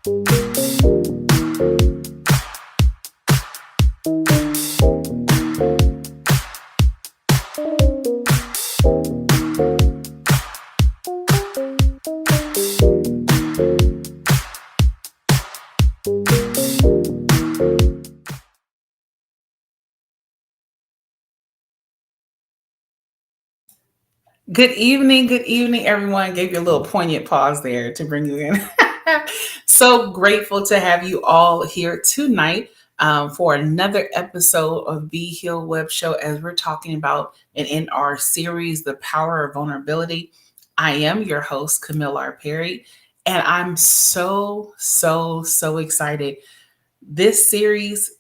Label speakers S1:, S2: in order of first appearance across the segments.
S1: Good evening, everyone. Gave you a little poignant pause there to bring you in. So grateful to have you all here tonight for another episode of Be Heal Web Show as we're talking about and in our series, The Power of Vulnerability. I am your host, Camille R. Perry, and I'm so excited. This series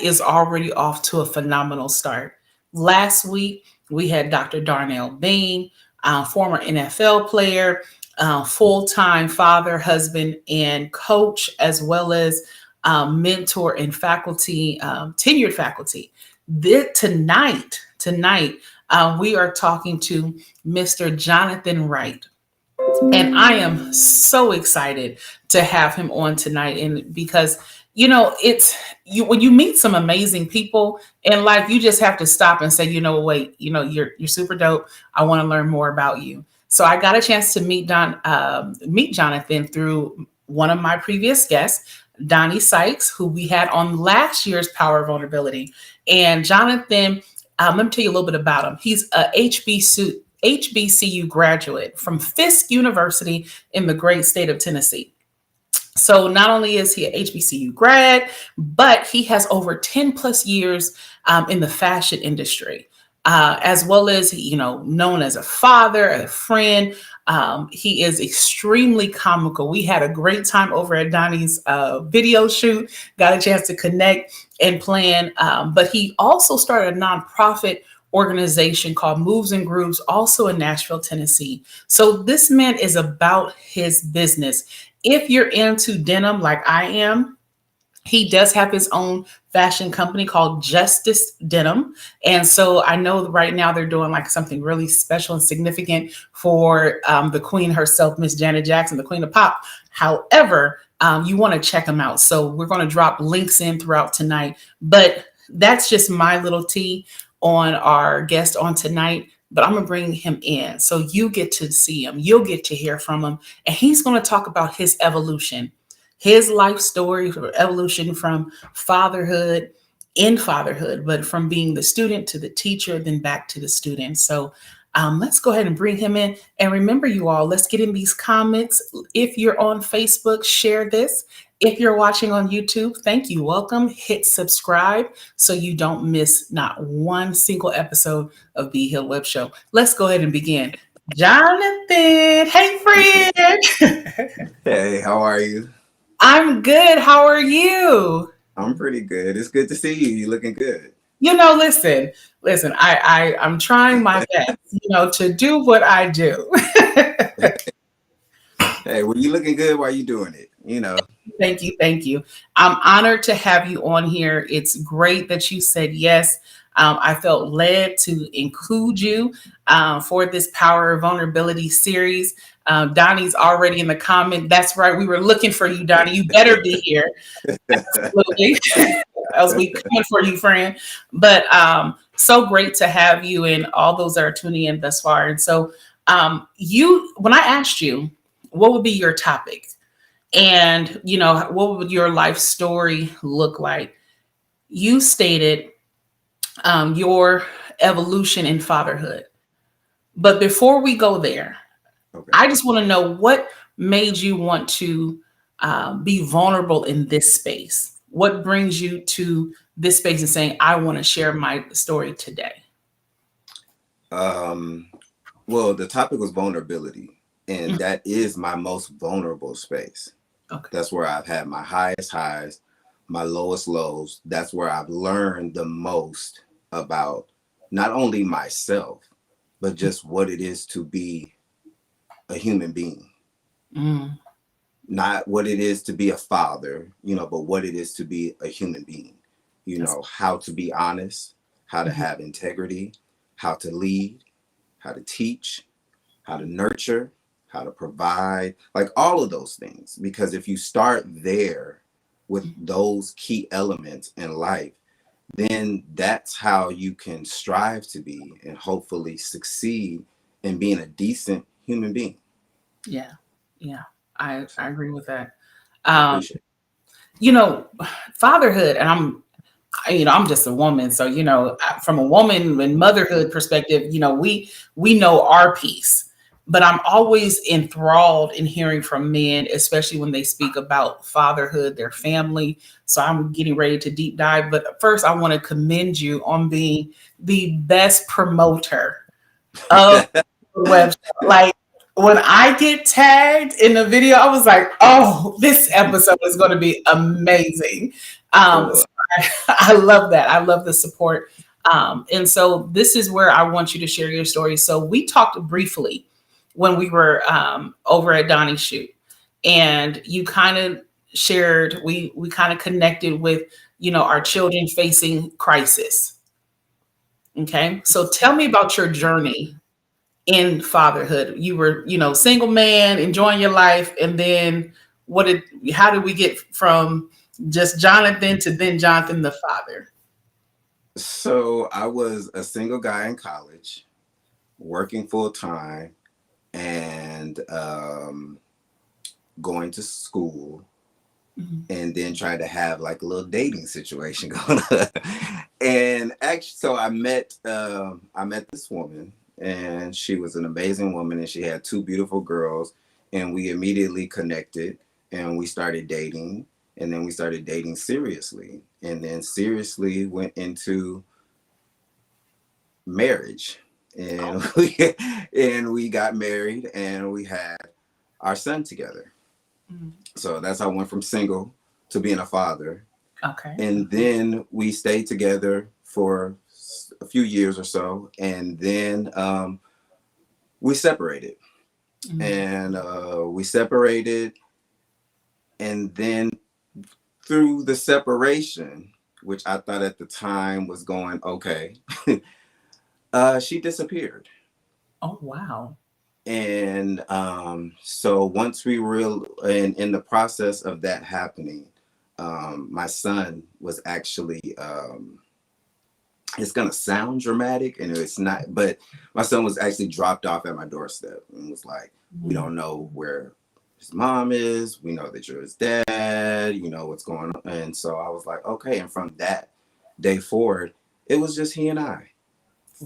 S1: is already off to a phenomenal start. Last week, we had Dr. Darnell Bain, former NFL player, full time father, husband, and coach, as well as mentor and faculty, tenured faculty. Tonight, we are talking to Mr. Jonathan Wright. And I am so excited to have him on tonight. And because, it's you when you meet some amazing people in life, you just have to stop and say, wait, you're super dope. I want to learn more about you. So I got a chance to meet Jonathan through one of my previous guests, Donnie Sykes, who we had on last year's Power of Vulnerability. And Jonathan, let me tell you a little bit about him. He's a HBCU graduate from Fisk University in the great state of Tennessee. So not only is he an HBCU grad, but he has over 10 plus years in the fashion industry, as well as, known as a father, a friend. He is extremely comical. We had a great time over at Donnie's video shoot, got a chance to connect and plan. But he also started a nonprofit organization called Moves and Grooves, also in Nashville, Tennessee. So this man is about his business. If you're into denim like I am, he does have his own fashion company called Justice Denim. And so I know right now they're doing like something really special and significant for the queen herself, Miss Janet Jackson, the queen of pop. However, you want to check them out. So we're going to drop links in throughout tonight. But that's just my little tea on our guest on tonight. But I'm going to bring him in so you get to see him. You'll get to hear from him. And he's going to talk about his evolution, his life story, evolution from fatherhood, but from being the student to the teacher, then back to the student. So let's go ahead and bring him in. And remember, you all, let's get in these comments. If you're on Facebook, share this. If you're watching on YouTube, thank you. Welcome. Hit subscribe so you don't miss not one single episode of Be Heal Web Show. Let's go ahead and begin. Jonathan, hey friend.
S2: Hey, how are you?
S1: I'm good. How are you?
S2: I'm pretty good. It's good to see you. You're looking good.
S1: Listen, I'm trying my best, to do what I do.
S2: Hey, well, you looking good while you doing it,
S1: Thank you. I'm honored to have you on here. It's great that you said yes. I felt led to include you for this Power of Vulnerability series. Donnie's already in the comment. That's right. We were looking for you, Donnie. You better be here. Absolutely. Else we coming for you, friend. But so great to have you and all those that are tuning in thus far. And so when I asked you, what would be your topic? And, what would your life story look like? You stated your evolution in fatherhood. But before we go there, okay, I just want to know what made you want to be vulnerable in this space? What brings you to this space and saying, I want to share my story today?
S2: Well, the topic was vulnerability, and that is my most vulnerable space. Okay. That's where I've had my highest highs, my lowest lows. That's where I've learned the most about not only myself, but just what it is to be a human being. Not what it is to be a father, but what it is to be a human being. How to be honest, how to have integrity, how to lead, how to teach, how to nurture, how to provide, like all of those things. Because if you start there with those key elements in life, then that's how you can strive to be and hopefully succeed in being a decent human being.
S1: Yeah. Yeah. I
S2: So
S1: agree with that.
S2: I
S1: Um,
S2: appreciate
S1: you know, fatherhood, and I'm just a woman, so from a woman and motherhood perspective, we know our piece, but I'm always enthralled in hearing from men, especially when they speak about fatherhood, their family. So I'm getting ready to deep dive, but first I want to commend you on being the best promoter of
S2: it.
S1: the website. Like, when I get tagged in the video, I was like, oh, this episode is going to be amazing. So
S2: Cool.
S1: I love that. I love the support. And so this is where I want you to share your story. So we talked briefly when we were over at Donnie's shoot, and you kind of shared, we kind of connected with, our children facing crisis. Okay. So tell me about your journey in fatherhood. You were, single man, enjoying your life, and then how did we get from just Jonathan to then Jonathan the father?
S2: So I was a single guy in college, working full time, and going to school,
S1: Mhm.
S2: and then tried to have like a little dating situation going on. And actually, so I met this woman, and she was an amazing woman, and she had two beautiful girls, and we immediately connected, and we started dating, and then we started dating seriously, and then seriously went into marriage, and we got married, and we had our son together.
S1: Mhm.
S2: So that's how I went from single to being a father.
S1: Okay.
S2: And then we stayed together for a few years or so. And then we separated.
S1: Mhm.
S2: And we separated. And then through the separation, which I thought at the time was going okay, she disappeared.
S1: Oh, wow.
S2: And so once we were in the process of that happening, my son was actually, it's going to sound dramatic and it's not, but my son was actually dropped off at my doorstep and was like, we
S1: Mhm.
S2: don't know where his mom is. We know that you're his dad, you know what's going on. And so I was like, okay. And from that day forward, it was just he and I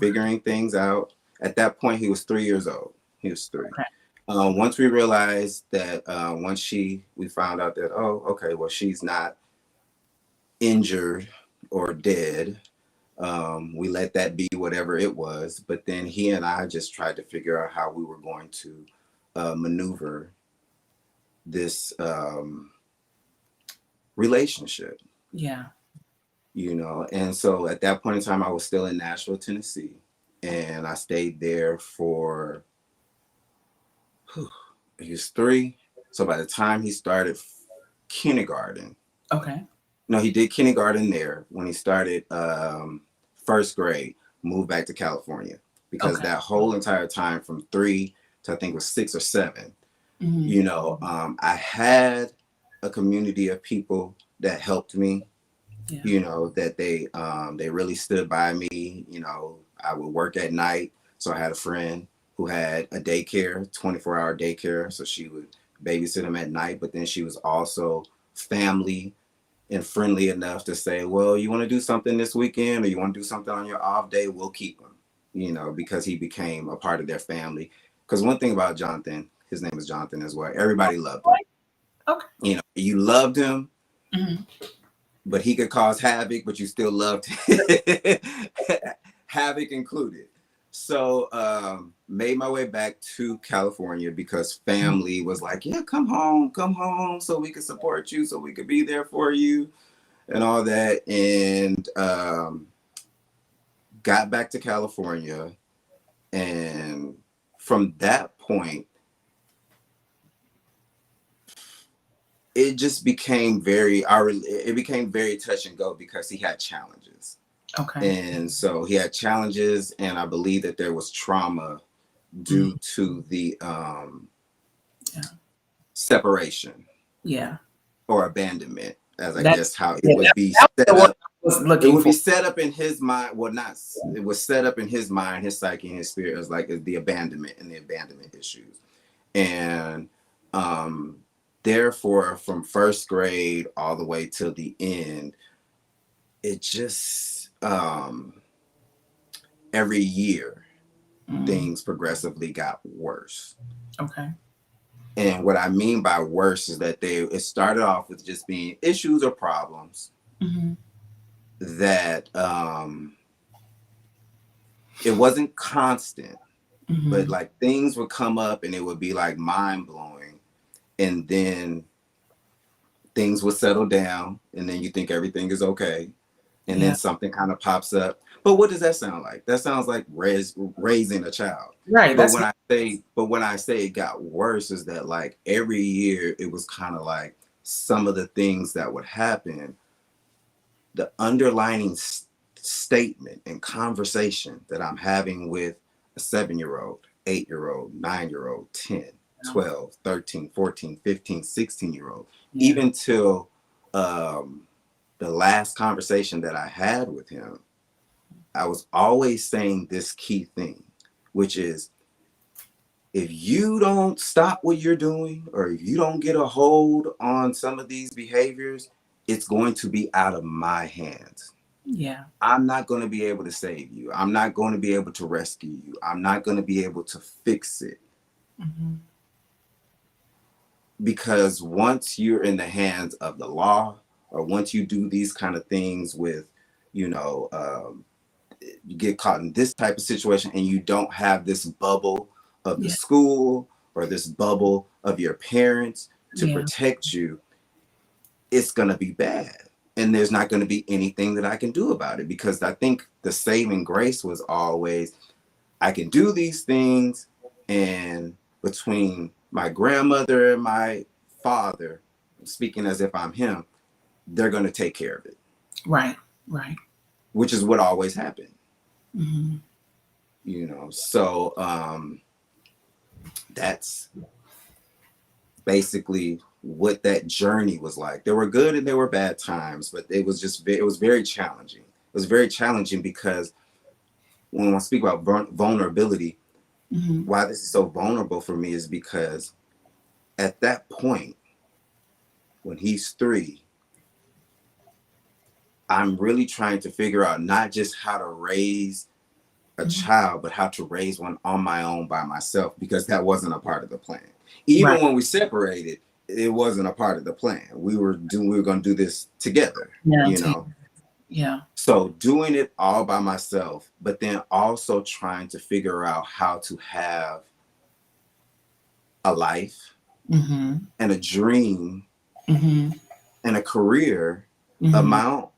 S2: figuring things out. At that point, he was 3 years old. He was three.
S1: Okay.
S2: Once we realized that, we found out that, oh, okay, well, she's not injured or dead. We let that be whatever it was. But then he and I just tried to figure out how we were going to maneuver this relationship,
S1: Yeah.
S2: And so at that point in time, I was still in Nashville, Tennessee, and I stayed there for, he was three. So by the time he started kindergarten,
S1: Okay.
S2: no, he did kindergarten there. When he started first grade, moved back to California because
S1: Okay.
S2: that whole entire time from three to I think it was 6 or 7,
S1: Mhm.
S2: I had a community of people that helped me,
S1: Yeah.
S2: that they really stood by me. I would work at night. So I had a friend who had a daycare, 24-hour daycare. So she would babysit him at night, but then she was also family and friendly enough to say, well, you want to do something this weekend or you want to do something on your off day, we'll keep him, because he became a part of their family. Because one thing about Jonathan, his name is Jonathan as well, everybody loved him.
S1: Okay.
S2: You loved him,
S1: Mhm.
S2: but he could cause havoc, but you still loved him. Havoc included. So made my way back to California because family was like, yeah, come home so we could support you, so we could be there for you and all that. And got back to California. And from that point, it just became it became very touch and go because he had challenges.
S1: Okay.
S2: And so he had challenges, and I believe that there was trauma
S1: Mhm.
S2: due to
S1: Yeah.
S2: separation
S1: Yeah.
S2: or abandonment, as I
S1: That's
S2: guess how it
S1: yeah,
S2: would be
S1: that was
S2: set
S1: the word
S2: up.
S1: I was
S2: It
S1: looking
S2: would be
S1: for.
S2: set up in his mind. Well, not it was set up in his mind, his psyche, and his spirit as like the abandonment and the abandonment issues. And therefore, from first grade all the way till the end, it just every year
S1: Mm.
S2: things progressively got worse.
S1: Okay.
S2: And what I mean by worse is that it started off with just being issues or problems
S1: Mm-hmm.
S2: that it wasn't constant, but
S1: Mm-hmm.
S2: like things would come up and it would be like mind blowing, and then things would settle down, and then you think everything is okay, and then
S1: Yeah.
S2: something kind of pops up. But what does that sound like? That sounds like raising a child.
S1: Right.
S2: But
S1: That's
S2: when I say it got worse, is that like every year it was kind of like some of the things that would happen, the underlining statement and conversation that I'm having with a 7-year-old, 8-year-old, 9-year old, 10,
S1: yeah.
S2: 12, 13, 14, 15, 16-year old,
S1: Yeah.
S2: even till the last conversation that I had with him, I was always saying this key thing, which is if you don't stop what you're doing or if you don't get a hold on some of these behaviors, it's going to be out of my hands.
S1: Yeah.
S2: I'm not going to be able to save you. I'm not going to be able to rescue you. I'm not going to be able to fix it.
S1: Mm-hmm.
S2: Because once you're in the hands of the law, or once you do these kind of things with, you know, you get caught in this type of situation and you don't have this bubble of the
S1: Yeah.
S2: school or this bubble of your parents to
S1: Yeah.
S2: protect you, it's going to be bad. And there's not going to be anything that I can do about it, because I think the saving grace was always I can do these things, and between my grandmother and my father, speaking as if I'm him, they're going to take care of it,
S1: Right. Right.
S2: which is what always happened,
S1: Mm-hmm.
S2: you know. So that's basically what that journey was like. There were good and there were bad times, but it was just it was very challenging. It was very challenging because when I speak about vulnerability,
S1: Mm-hmm.
S2: why this is so vulnerable for me is because at that point, when he's 3, I'm really trying to figure out not just how to raise a
S1: Mm-hmm.
S2: child, but how to raise one on my own by myself, because that wasn't a part of the plan.
S1: Right.
S2: Even when we separated, it wasn't a part of the plan. We were going to do this together,
S1: Yeah.
S2: you know.
S1: Yeah.
S2: So doing it all by myself, but then also trying to figure out how to have a life
S1: Mm-hmm.
S2: and a dream
S1: Mm-hmm.
S2: and a career of
S1: Mm-hmm.
S2: my own,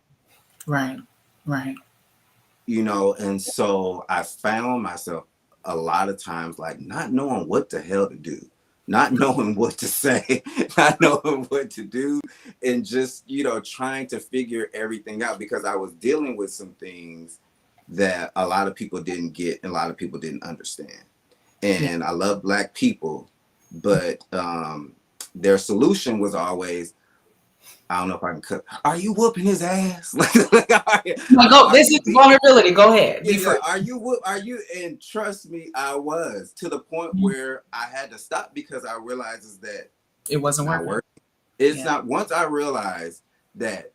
S1: Right. Right.
S2: you know. And so I found myself a lot of times like not knowing what the hell to do, not knowing what to say, not knowing what to do, and just, you know, trying to figure everything out, because I was dealing with some things that a lot of people didn't get and a lot of people didn't understand.
S1: Yeah.
S2: And I love Black people, but their solution was always, I don't know if I can cut. Are you whooping his ass? Like,
S1: No, go.
S2: are
S1: This
S2: you
S1: is
S2: beating?
S1: vulnerability. Go ahead.
S2: Yeah,
S1: Be
S2: yeah.
S1: free.
S2: Are you? Are you? And trust me, I was, to the point
S1: Mhm.
S2: where I had to stop, because I realized is that
S1: It
S2: it's
S1: wasn't
S2: not
S1: working.
S2: working. It's
S1: Yeah.
S2: not. Once I realized that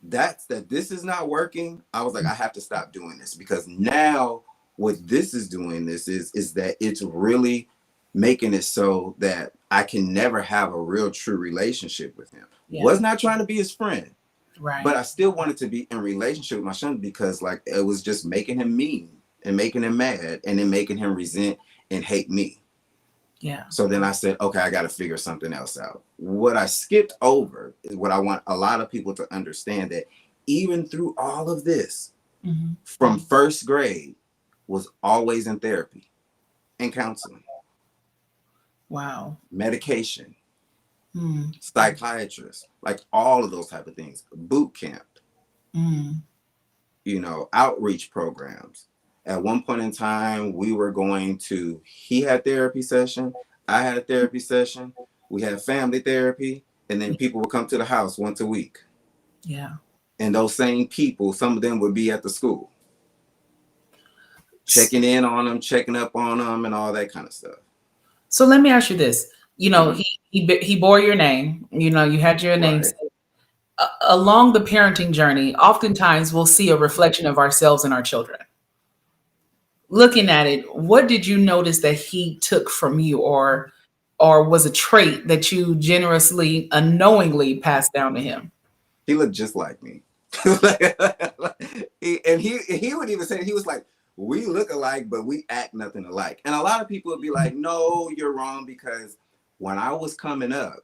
S2: that this is not working, I was like, I have to stop doing this, because now what this is doing this is that it's really making it so that I can never have a real true relationship with him.
S1: Yeah.
S2: Was not trying to be his friend, but
S1: Right.
S2: I still wanted to be in relationship with my son, because like it was just making him mean and making him mad and then making him resent and hate me.
S1: Yeah.
S2: So then I said, okay, I got to figure something else out. What I skipped over is what I want a lot of people to understand, that even through all of this,
S1: Mm-hmm.
S2: from first grade, was always in therapy and counseling,
S1: Wow.
S2: medication,
S1: Mm.
S2: psychiatrist, like all of those type of things, boot camp,
S1: Mm.
S2: you know, outreach programs. At one point in time, we were going to, he had therapy session, I had a therapy session. We had family therapy, and then people would come to the house once a week.
S1: Yeah.
S2: And those same people, some of them would be at the school, checking in on them, checking up on them, and all that kind of stuff.
S1: So let me ask you this. He bore your name. You had your name.
S2: Right.
S1: Along the parenting journey, oftentimes we'll see a reflection of ourselves in our children. Looking at it, what did you notice that he took from you, or was a trait that you generously, unknowingly passed down to him?
S2: He looked just like me. he would even say, he was like, we look alike, but we act nothing alike. And a lot of people would be like, no, you're wrong, because when I was coming up,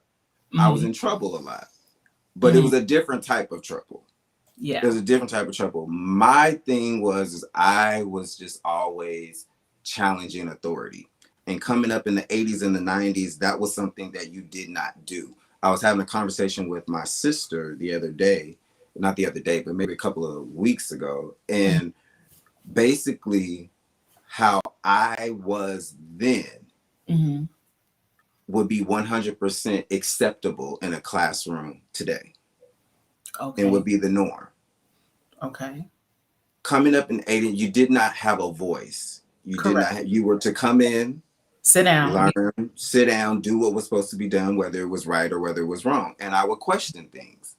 S2: I was in trouble a lot, but it was a different type of trouble.
S1: Yeah.
S2: It was a different type of trouble. My thing was I was just always challenging authority. And coming up in the 80s and the 90s, that was something that you did not do. I was having a conversation with my sister the other day, not the other day, but maybe a couple of weeks ago. And basically how I was then would be 100% acceptable in a classroom today.
S1: Okay.
S2: And would be the norm.
S1: Okay.
S2: Coming up in 80, you did not have a voice. You
S1: Correct.
S2: did not have, you were to come in,
S1: sit down,
S2: learn, sit down, do what was supposed to be done, whether it was right or whether it was wrong. And I would question things.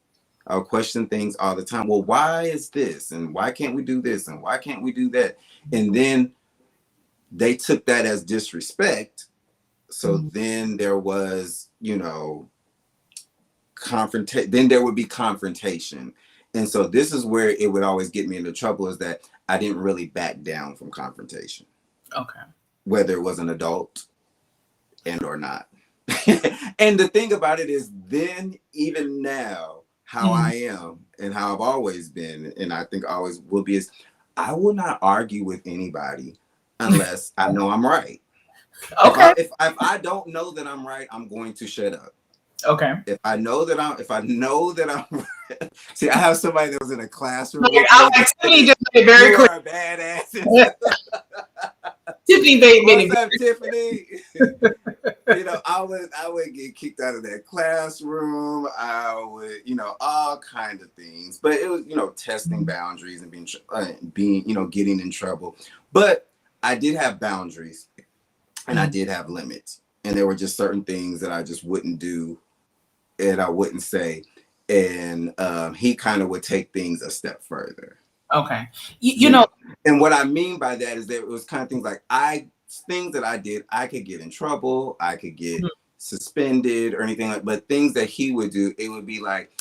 S2: I would question things all the time. Well, why is this? And why can't we do this? And why can't we do that? And then they took that as disrespect. So then there was, then there would be confrontation. And so this is where it would always get me into trouble, is that I didn't really back down from confrontation.
S1: Okay.
S2: Whether it was an adult and or not. And the thing about it is, then even now, how I am and how I've always been, and I think always will be, is I will not argue with anybody unless I know I'm right.
S1: Okay.
S2: If I don't know that I'm right, I'm going to shut up.
S1: Okay.
S2: If I know that I'm see, I have somebody that was in a classroom.
S1: Tiffany just made it very clear.
S2: You are a badass.
S1: Tiffany made
S2: What's up, Tiffany? I would get kicked out of that classroom. I would, all kind of things. But it was, testing boundaries and being, getting in trouble. But I did have boundaries, and I did have limits, and there were just certain things that I just wouldn't do, and I wouldn't say. And he kind of would take things a step further.
S1: Okay.
S2: And what I mean by that is that it was kind of things like things that I did, I could get in trouble, I could get suspended or anything like, but things that he would do, it would be like,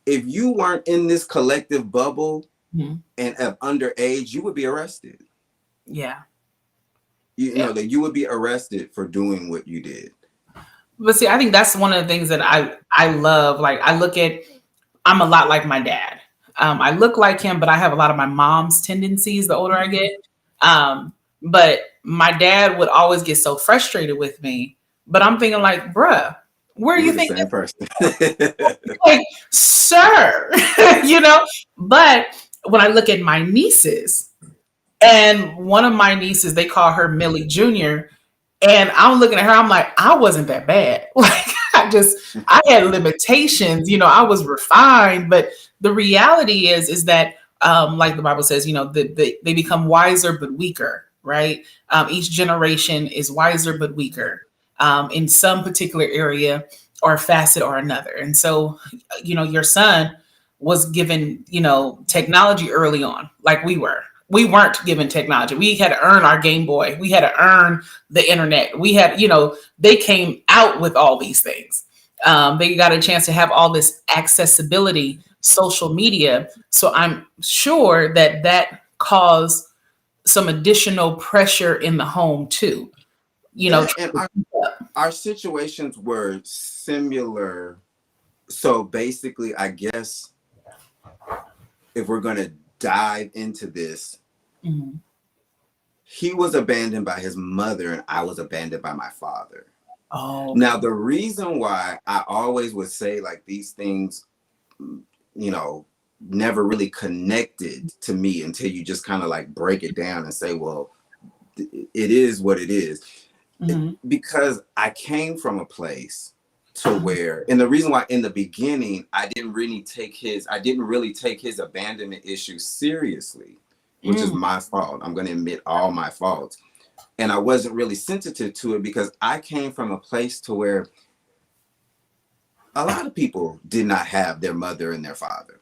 S2: if you weren't in this collective bubble and of underage, you would be arrested.
S1: Yeah.
S2: You know that you would be arrested for doing what you did.
S1: But see, I think that's one of the things that I love. Like, I'm a lot like my dad. I look like him, but I have a lot of my mom's tendencies the older I get. But my dad would always get so frustrated with me. But I'm thinking like, bruh, where you think?
S2: Same person.
S1: Like, sir, But when I look at my nieces, and one of my nieces, they call her Millie Jr., and I'm looking at her, I'm like, I wasn't that bad. Like, I had limitations, I was refined, but the reality is that, like the Bible says, they become wiser, but weaker, right? Each generation is wiser, but weaker, in some particular area or facet or another. And so, your son was given, technology early on, like we were. We weren't given technology. We had to earn our Game Boy. We had to earn the internet. We had, they came out with all these things. They got a chance to have all this accessibility, social media. So I'm sure that caused some additional pressure in the home too.
S2: And our situations were similar. So basically, I guess if we're going to dive into this, he was abandoned by his mother and I was abandoned by my father.
S1: Oh,
S2: now the reason why I always would say like these things, never really connected to me until you just kind of like break it down and say, well, it is what it is. because I came from a place to where, and the reason why in the beginning I didn't really take his abandonment issue seriously, which is my fault. I'm going to admit all my faults. And I wasn't really sensitive to it because I came from a place to where a lot of people did not have their mother and their father.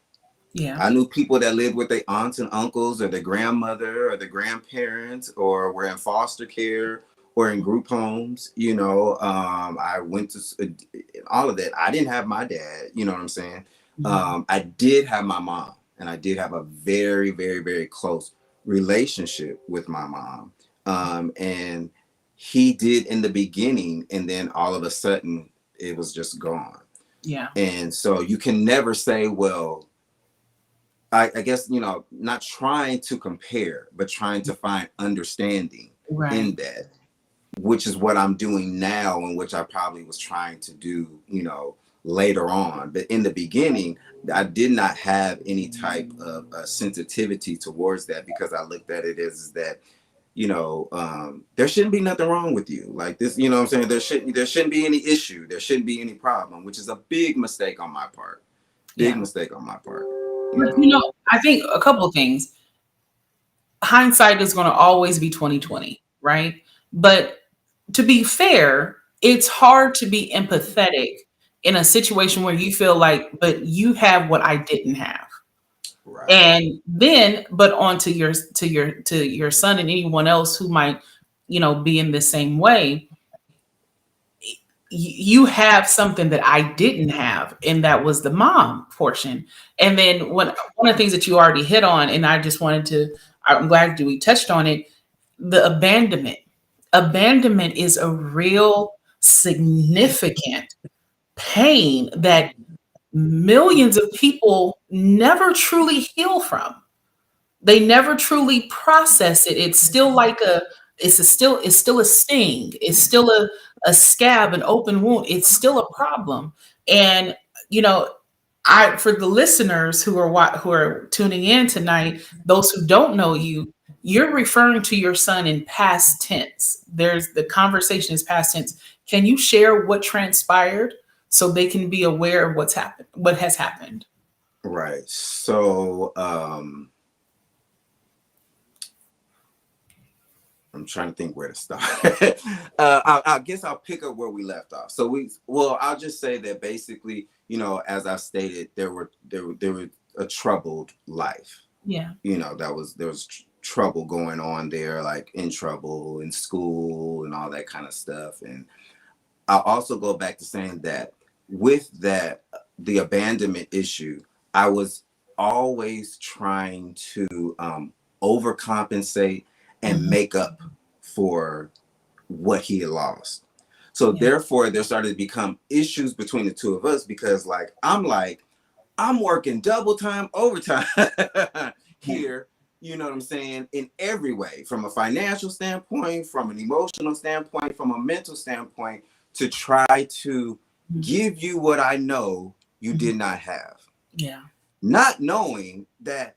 S1: Yeah.
S2: I knew people that lived with their aunts and uncles or their grandmother or their grandparents or were in foster care or in group homes. I went to all of that. I didn't have my dad, you know what I'm saying? I did have my mom, and I did have a very, very, very close relationship with my mom. And he did in the beginning, and then all of a sudden it was just gone.
S1: Yeah.
S2: And so you can never say, well, I guess, not trying to compare, but trying to find understanding in that, which is what I'm doing now, and which I probably was trying to do, later on. But in the beginning, I did not have any type of sensitivity towards that, because I looked at it as that, there shouldn't be nothing wrong with you. Like this, you know what I'm saying? There shouldn't be any issue. There shouldn't be any problem, which is a big mistake on my part. Mistake on my part.
S1: I think a couple of things. Hindsight is going to always be 2020, right? But to be fair, it's hard to be empathetic in a situation where you feel like, but you have what I didn't have. Right. And then, but on to your son and anyone else who might, be in the same way. You have something that I didn't have, and that was the mom portion. And then one of the things that you already hit on, and I'm glad we touched on it, the abandonment. Abandonment is a real significant pain that millions of people never truly heal from. They never truly process it. It's still like it's still a sting. It's still a scab, an open wound. It's still a problem. And for the listeners who are tuning in tonight, those who don't know you, you're referring to your son in past tense. The conversation is past tense. Can you share what transpired so they can be aware of what has happened?
S2: Right. So, I'm trying to think where to start. I guess I'll pick up where we left off. So I'll just say that basically, as I stated, there was a troubled life.
S1: Yeah.
S2: There was trouble going on there, like in trouble in school and all that kind of stuff. And I'll also go back to saying that with that, the abandonment issue, I was always trying to overcompensate and make up for what he had lost. So therefore, there started to become issues between the two of us, because I'm working double time, overtime here, you know what I'm saying, in every way, from a financial standpoint, from an emotional standpoint, from a mental standpoint, to try to give you what I know you did not have.
S1: Yeah.
S2: Not knowing that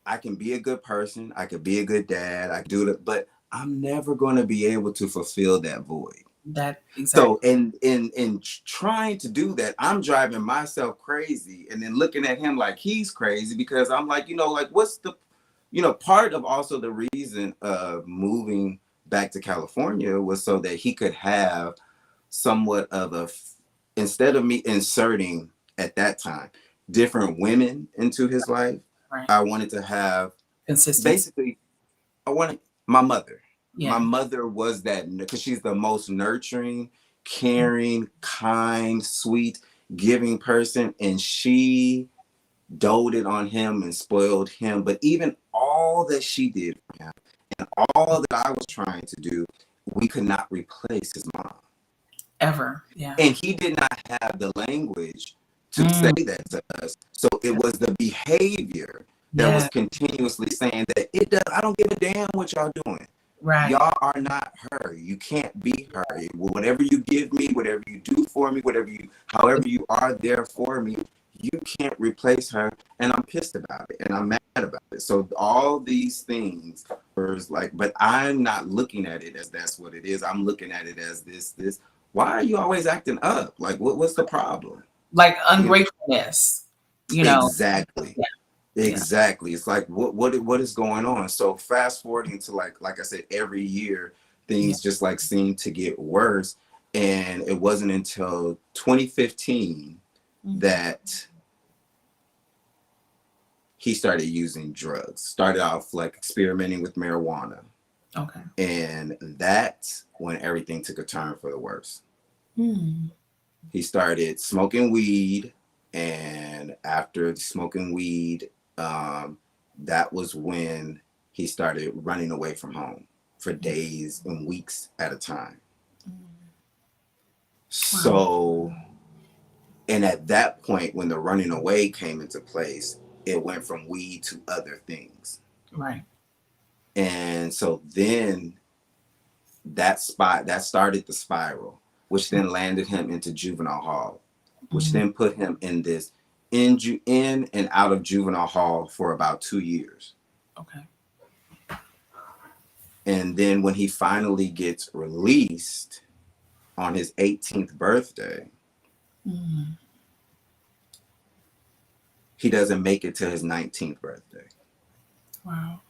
S2: I can be a good person, I could be a good dad, I do it, but I'm never going to be able to fulfill that void.
S1: That exactly.
S2: So in trying to do that, I'm driving myself crazy, and then looking at him like he's crazy, because I'm like, what's the, part of also the reason of moving back to California was so that he could have somewhat of instead of me inserting at that time different women into his life. Right. I wanted to have consistency. Basically, I wanted my mother. Yeah. My mother was that, because she's the most nurturing, caring, kind, sweet, giving person. And she doted on him and spoiled him. But even all that she did for him and all that I was trying to do, we could not replace his mom.
S1: Ever. Yeah.
S2: And he did not have the language to say that to us. So it was the behavior that was continuously saying that I don't give a damn what y'all doing. Right. Y'all are not her. You can't be her. Whatever you give me, whatever you do for me, however you are there for me, you can't replace her, and I'm pissed about it, and I'm mad about it. So all these things are like, but I'm not looking at it as that's what it is. I'm looking at it as this. Why are you always acting up? Like, what's the problem?
S1: Like ungratefulness, you know?
S2: Exactly.
S1: Yeah. Yeah.
S2: Exactly. It's like what is going on? So fast forwarding to like I said, every year
S1: Yeah.
S2: things just like seem to get worse. And it wasn't until 2015 that he started using drugs. Started off like experimenting with marijuana.
S1: Okay.
S2: And that's when everything took a turn for the worse.
S1: Hmm.
S2: He started smoking weed, and after smoking weed, that was when he started running away from home for days and weeks at a time.
S1: Wow.
S2: So, and at that point, when the running away came into place, it went from weed to other things.
S1: Right.
S2: And so then that started the spiral, which then landed him into juvenile hall, which then put him in this in and out of juvenile hall for about 2 years.
S1: Okay.
S2: And then when he finally gets released on his 18th birthday, he doesn't make it to his 19th birthday.
S1: Wow.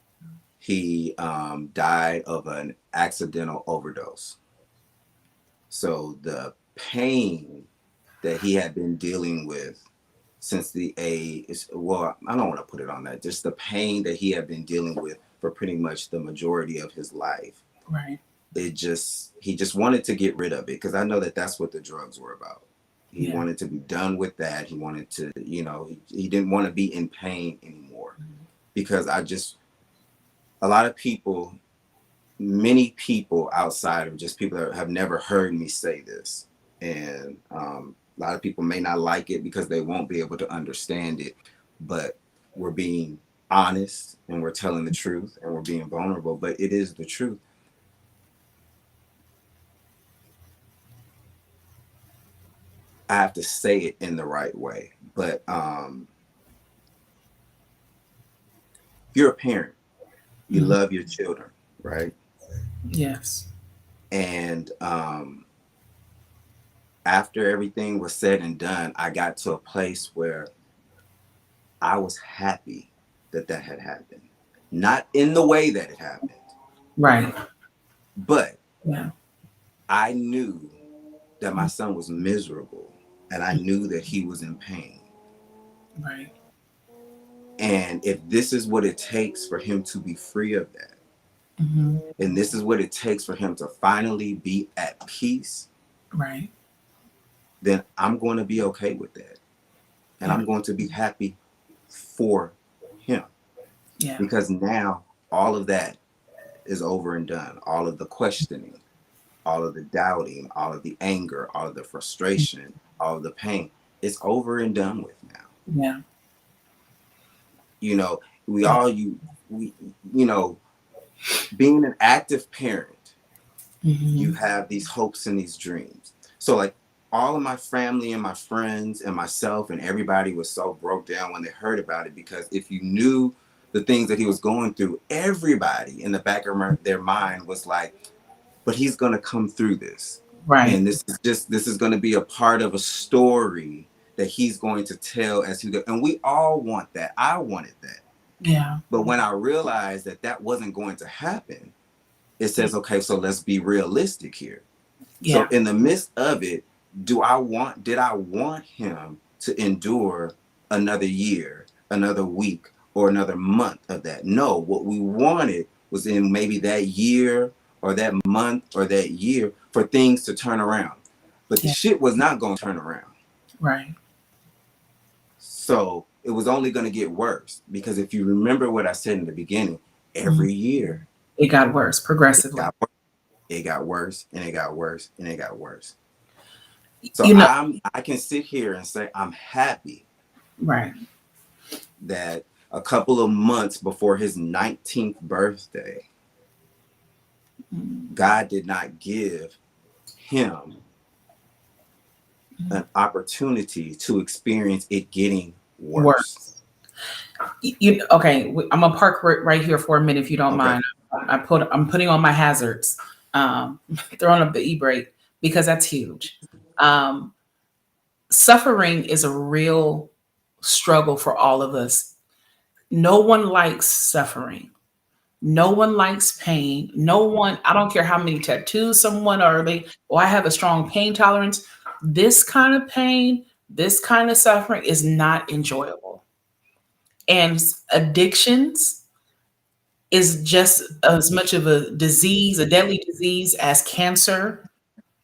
S2: He died of an accidental overdose. So the pain that he had been dealing with since the age, well, I don't want to put it on that, just the pain that he had been dealing with for pretty much the majority of his life.
S1: Right.
S2: He just wanted to get rid of it, because I know that that's what the drugs were about. He wanted to be done with that. He wanted to, he didn't want to be in pain anymore, because a lot of people, many people outside of just people that have never heard me say this, and a lot of people may not like it because they won't be able to understand it, but we're being honest and we're telling the truth and we're being vulnerable, but it is the truth. I have to say it in the right way, but you're a parent, you love your children, right?
S1: Yes.
S2: And after everything was said and done, I got to a place where I was happy that that had happened. Not in the way that it happened,
S1: Right.
S2: but
S1: Yeah.
S2: I knew that my son was miserable, and I knew that he was in pain.
S1: Right.
S2: And if this is what it takes for him to be free of that, and this is what it takes for him to finally be at peace,
S1: Right.
S2: then I'm going to be okay with that. And
S1: Yeah.
S2: I'm going to be happy for him,
S1: Yeah.
S2: because now all of that is over and done. All of the questioning, all of the doubting, all of the anger, all of the frustration, all of the pain, it's over and done with now.
S1: Yeah.
S2: You know, we
S1: Yeah.
S2: all, we, you know, being an active parent, you have these hopes and these dreams. So like all of my family and my friends and myself and everybody was so broke down when they heard about it, because if you knew the things that he was going through, everybody in the back of their mind was like, but he's going to come through this.
S1: Right.
S2: And this is going to be a part of a story that he's going to tell as he goes. And we all want that. I wanted that.
S1: Yeah.
S2: But when I realized that that wasn't going to happen, it says, okay, so let's be realistic here. So
S1: Yeah.
S2: in the midst of it, did I want him to endure another year, another week, or another month of that? No, what we wanted was in maybe that year or that month or that year for things to turn around. But the
S1: Yeah.
S2: shit was not going to turn around.
S1: Right.
S2: So it was only going to get worse, because if you remember what I said in the beginning, every year
S1: It got worse
S2: it
S1: progressively.
S2: got worse. It got worse, and it got worse, and it got worse. So
S1: You know.
S2: I can sit here and say I'm happy
S1: Right.
S2: that a couple of months before his 19th birthday, God did not give him an opportunity to experience it getting worse.
S1: Works. Okay, I'm gonna park right here for a minute if you don't
S2: Okay.
S1: mind. I'm putting on my hazards, um, throwing up the e-brake because that's huge. Um, Suffering is a real struggle for all of us. No one likes suffering. No one likes pain. No one, I don't care how many tattoos someone or they, oh, I have a strong pain tolerance. This kind of pain, this kind of suffering is not enjoyable. And addictions is just as much of a disease, a deadly disease as cancer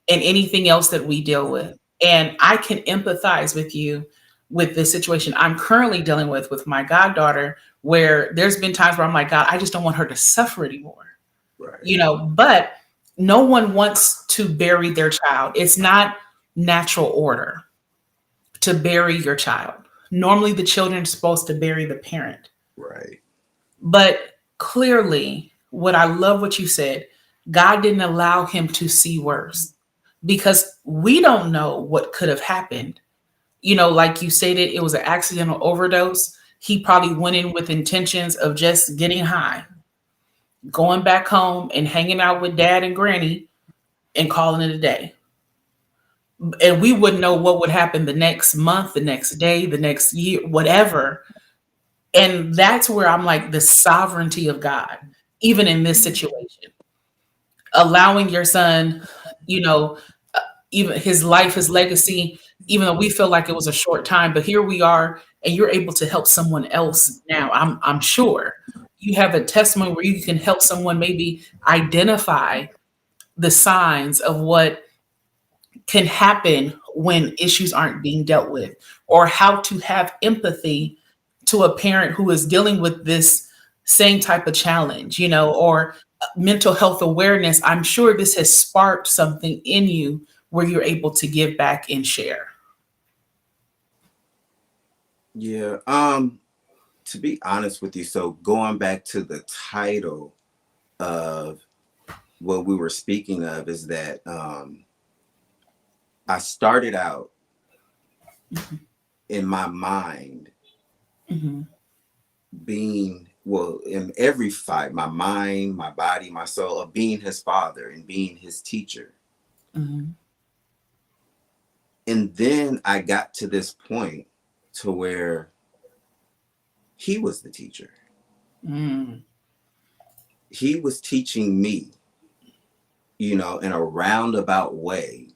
S1: and anything else that we deal with. And I can empathize with you with the situation I'm currently dealing with my goddaughter, where there's been times where I'm like, God, I just don't want her to suffer anymore.
S2: Right.
S1: But no one wants to bury their child. It's not natural order to bury your child. Normally, the children are supposed to bury the parent.
S2: Right.
S1: But clearly, what I love what you said, God didn't allow him to see worse because we don't know what could have happened. Like you stated, it was an accidental overdose. He probably went in with intentions of just getting high, going back home and hanging out with dad and granny and calling it a day. And we wouldn't know what would happen the next month, the next day, the next year, whatever. And that's where I'm like, the sovereignty of God, even in this situation, allowing your son, you know, even his life, his legacy, even though we feel like it was a short time, but here we are, and you're able to help someone else now. I'm sure you have a testimony where you can help someone maybe identify the signs of what can happen when issues aren't being dealt with, or how to have empathy to a parent who is dealing with this same type of challenge, or mental health awareness. I'm sure this has sparked something in you where you're able to give back and share.
S2: Yeah. To be honest with you, so going back to the title of what we were speaking of is that I started out in my mind
S1: Hmm.
S2: being, well, in every fight, my mind, my body, my soul, of being his father and being his teacher.
S1: Hmm.
S2: And then I got to this point to where he was the teacher.
S1: Hmm.
S2: He was teaching me, in a roundabout way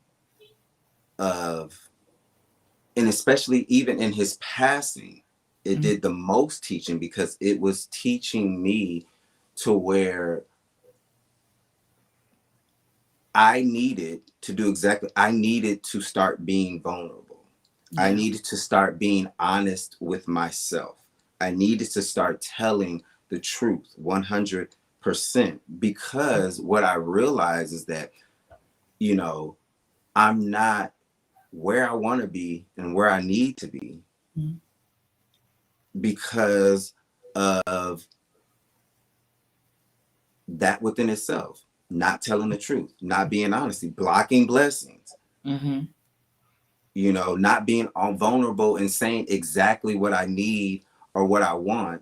S2: of, and especially even in his passing, it did the most teaching because it was teaching me to where I needed to do exactly, I needed to start being vulnerable. I
S1: Yeah.
S2: needed to start being honest with myself. I needed to start telling the truth 100% because what I realized is that, you know, I'm not where I want to be and where I need to be
S1: Mhm.
S2: because of that within itself, not telling the truth, not being honest, blocking blessings,
S1: Mhm.
S2: not being vulnerable and saying exactly what I need or what I want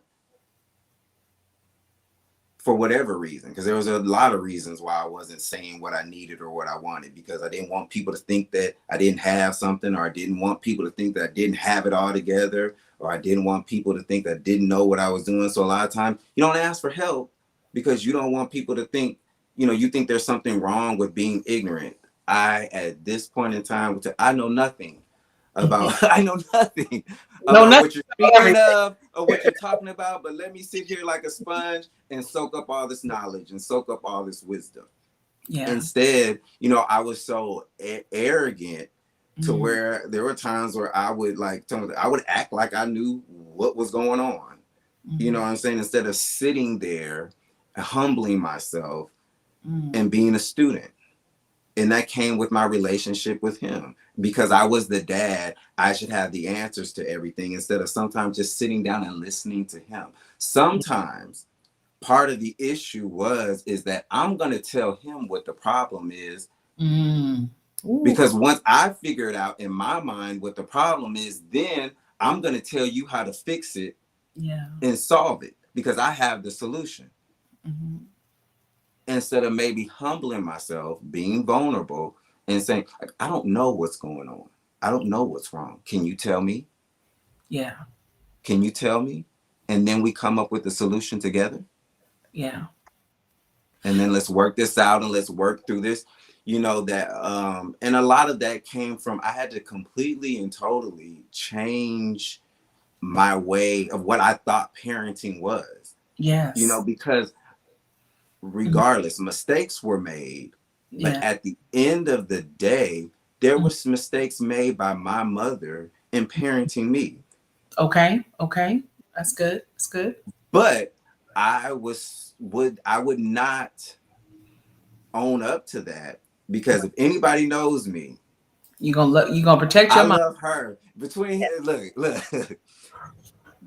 S2: for whatever reason. Because there was a lot of reasons why I wasn't saying what I needed or what I wanted, because I didn't want people to think that I didn't have something, or I didn't want people to think that I didn't have it all together, or I didn't want people to think that I didn't know what I was doing. So a lot of times you don't ask for help because you don't want people to think, you think there's something wrong with being ignorant. At this point in time, I know nothing about, I know nothing
S1: No,
S2: about
S1: nothing.
S2: what you're
S1: Know
S2: speaking
S1: everything.
S2: of or what you're talking about, but let me sit here like a sponge and soak up all this knowledge and soak up all this wisdom.
S1: Yeah.
S2: Instead, I was so arrogant to
S1: Mhm.
S2: where there were times where I would I would act like I knew what was going on. You know
S1: Mhm.
S2: what I'm saying? Instead of sitting there, humbling myself
S1: Mhm.
S2: and being a student. And that came with my relationship with him. Because I was the dad, I should have the answers to everything instead of sometimes just sitting down and listening to him. Sometimes part of the issue is that I'm going to tell him what the problem is,
S1: Mhm. Ooh.
S2: Because once I figure it out in my mind what the problem is, then I'm going to tell you how to fix it
S1: Yeah.
S2: and solve it because I have the solution.
S1: Hmm.
S2: Instead of maybe humbling myself, being vulnerable, and saying, like, I don't know what's going on. I don't know what's wrong. Can you tell me?
S1: Yeah.
S2: Can you tell me? And then we come up with a solution together.
S1: Yeah.
S2: And then let's work this out and let's work through this. You know, that and a lot of that came from I had to completely and totally change my way of what I thought parenting was. You know,
S1: Yes.
S2: because
S1: Mhm.
S2: regardless, mistakes were made, but
S1: Yeah.
S2: at the end of the day, there was mistakes made by my mother in parenting me.
S1: Okay. Okay. That's good. That's good.
S2: But I would not own up to that because if anybody knows me,
S1: You gonna protect
S2: I
S1: your mom.
S2: love her. Between look,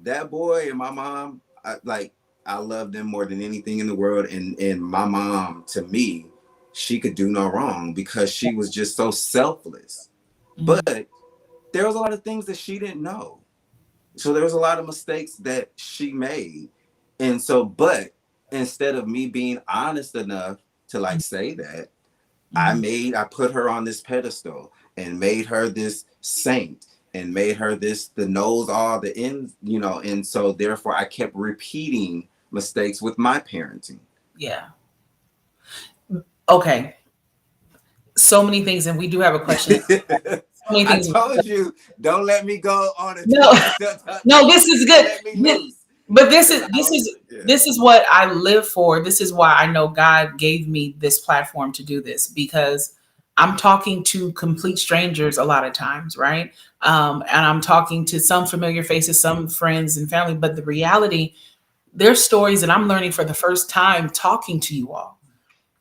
S2: that boy and my mom, I love them more than anything in the world. And my mom, to me, she could do no wrong because she was just so selfless.
S1: Mhm.
S2: But there was a lot of things that she didn't know. So there was a lot of mistakes that she made. And so, but instead of me being honest enough to like say that,
S1: Mhm.
S2: I put her on this pedestal and made her this saint and made her this, the knows all the ends, you know. And so therefore I kept repeating mistakes with my parenting.
S1: Yeah. Okay. So many things, and we do have a question. So many
S2: I
S1: things.
S2: told you, don't let me go on a
S1: No, no, this is
S2: don't
S1: good.
S2: let me loose.
S1: But this
S2: Cause
S1: is
S2: I
S1: this
S2: was,
S1: is
S2: yeah.
S1: this is what I live for. This is why I know God gave me this platform to do this, because I'm talking to complete strangers a lot of times, right? And I'm talking to some familiar faces, some friends and family. But the reality, there's stories that I'm learning for the first time talking to you all.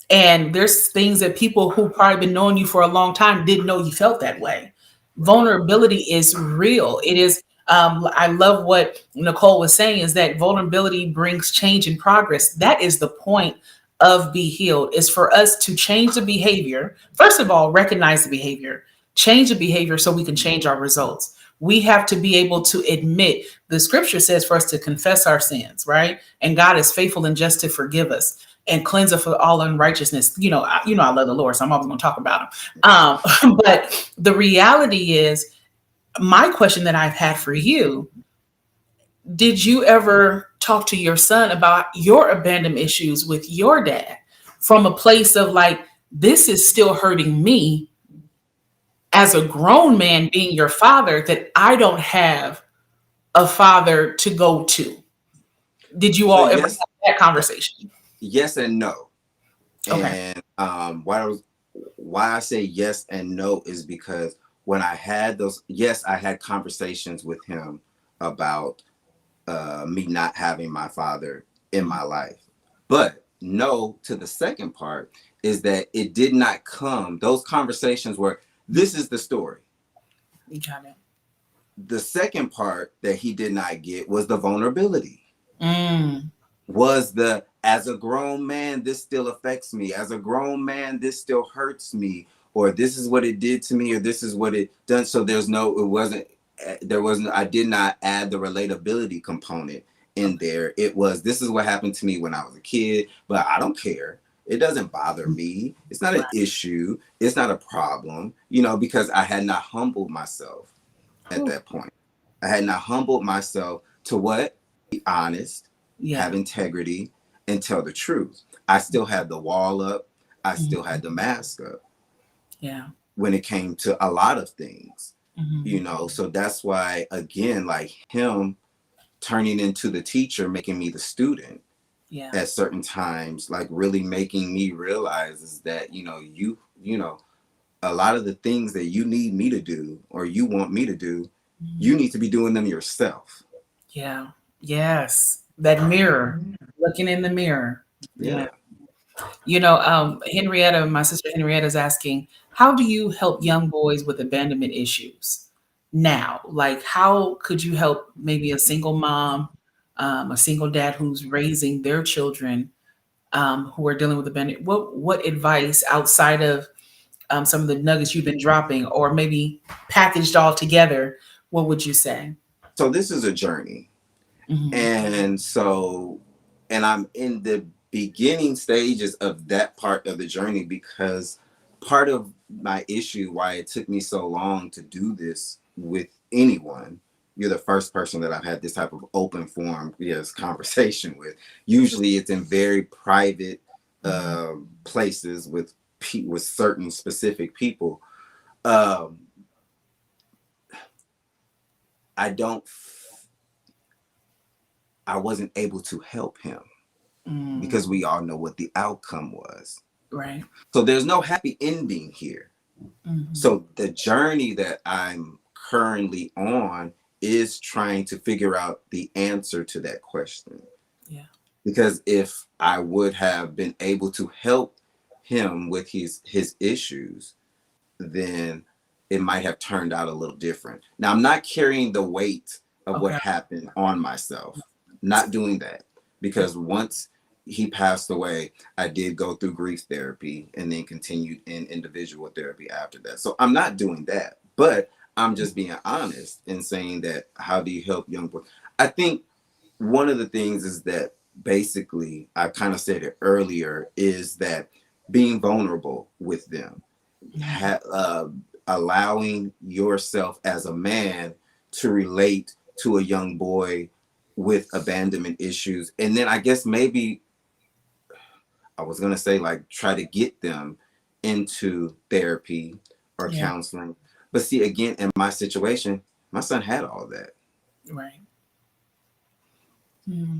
S1: And there's things that people who probably been knowing you for a long time didn't know you felt that way.
S2: Right.
S1: Vulnerability is real. It is. I love what Nicole was saying, is that vulnerability brings change and progress. That is the point of Be Healed, is for us to change the behavior. First of all, recognize the behavior, change the behavior so we can change our results. We have to be able to admit, the scripture says for us to confess our sins, right? And God is faithful and just to forgive us and cleanse us of all unrighteousness. I love the Lord, so I'm always going to talk about him. But the reality is, my question that I've had for you: did you ever talk to your son about your abandonment issues with your dad from a place of like, this is still hurting me as a grown man being your father, that I don't have a father to go to? Did you
S2: So
S1: all ever have
S2: yes,
S1: that conversation?
S2: yes and no.
S1: Okay.
S2: And why I say yes and no is because when I had those, yes, I had conversations with him about me not having my father in my life. But no, to the second part is that it did not come, those conversations were, this is the story.
S1: You got it.
S2: The second part that he did not get was the vulnerability.
S1: Mm,
S2: Was the, as a grown man this still affects me, as a grown man this still hurts me, or this is what it did to me, or this is what it done. So there's no, it wasn't, there wasn't, I did not add the relatability component in
S1: okay.
S2: there. It was, this is what happened to me when I was a kid, but I don't care, it doesn't bother me, it's not an
S1: Right.
S2: issue, it's not a problem, you know, because I had not humbled myself at
S1: Whew.
S2: that point. I had not humbled myself to what? Be honest,
S1: Yeah.
S2: have integrity, and tell the truth. I still had the wall up. I still
S1: Mhm.
S2: had the mask up
S1: Yeah.
S2: when it came to a lot of things, you
S1: Mhm.
S2: know. So that's why, again, like him turning into the teacher, making me the student
S1: Yeah.
S2: at certain times, like really making me realize is that, you know, a lot of the things that you need me to do or you want me to do, you
S1: Mhm.
S2: need to be doing them yourself.
S1: Yeah. Yes. That mirror, looking in the mirror. Yeah.
S2: Yeah.
S1: Henrietta, my sister Henrietta is asking, how do you help young boys with abandonment issues now? Like, how could you help maybe a single mom, a single dad who's raising their children, who are dealing with abandonment? What advice outside of some of the nuggets you've been dropping, or maybe packaged all together, what would you say?
S2: So this is a journey.
S1: Mm-hmm.
S2: And I'm in the beginning stages of that part of the journey, because part of my issue why it took me so long to do this with anyone, you're the first person that I've had this type of open forum, yes, conversation with. Usually it's in very private places with certain specific people. um I don't I wasn't able to help him
S1: Mm,
S2: because we all know what the outcome was.
S1: right.
S2: So there's no happy ending here.
S1: Mm-hmm.
S2: So the journey that I'm currently on is trying to figure out the answer to that question.
S1: Yeah.
S2: Because if I would have been able to help him with his issues, then it might have turned out a little different. Now, I'm not carrying the weight of what
S1: Okay.
S2: happened on myself, not doing that, because once he passed away, I did go through grief therapy and then continued in individual therapy after that. So I'm not doing that, but I'm just being honest in saying that how do you help young boys? I think one of the things is that basically, I kind of said it earlier, is that being vulnerable with them,
S1: Mm-hmm.
S2: allowing yourself as a man to relate to a young boy with abandonment issues. And then I guess maybe I was going to say, like, try to get them into therapy or
S1: Yeah.
S2: counseling. But see, again, in my situation, my son had all that.
S1: Right. Mm-hmm.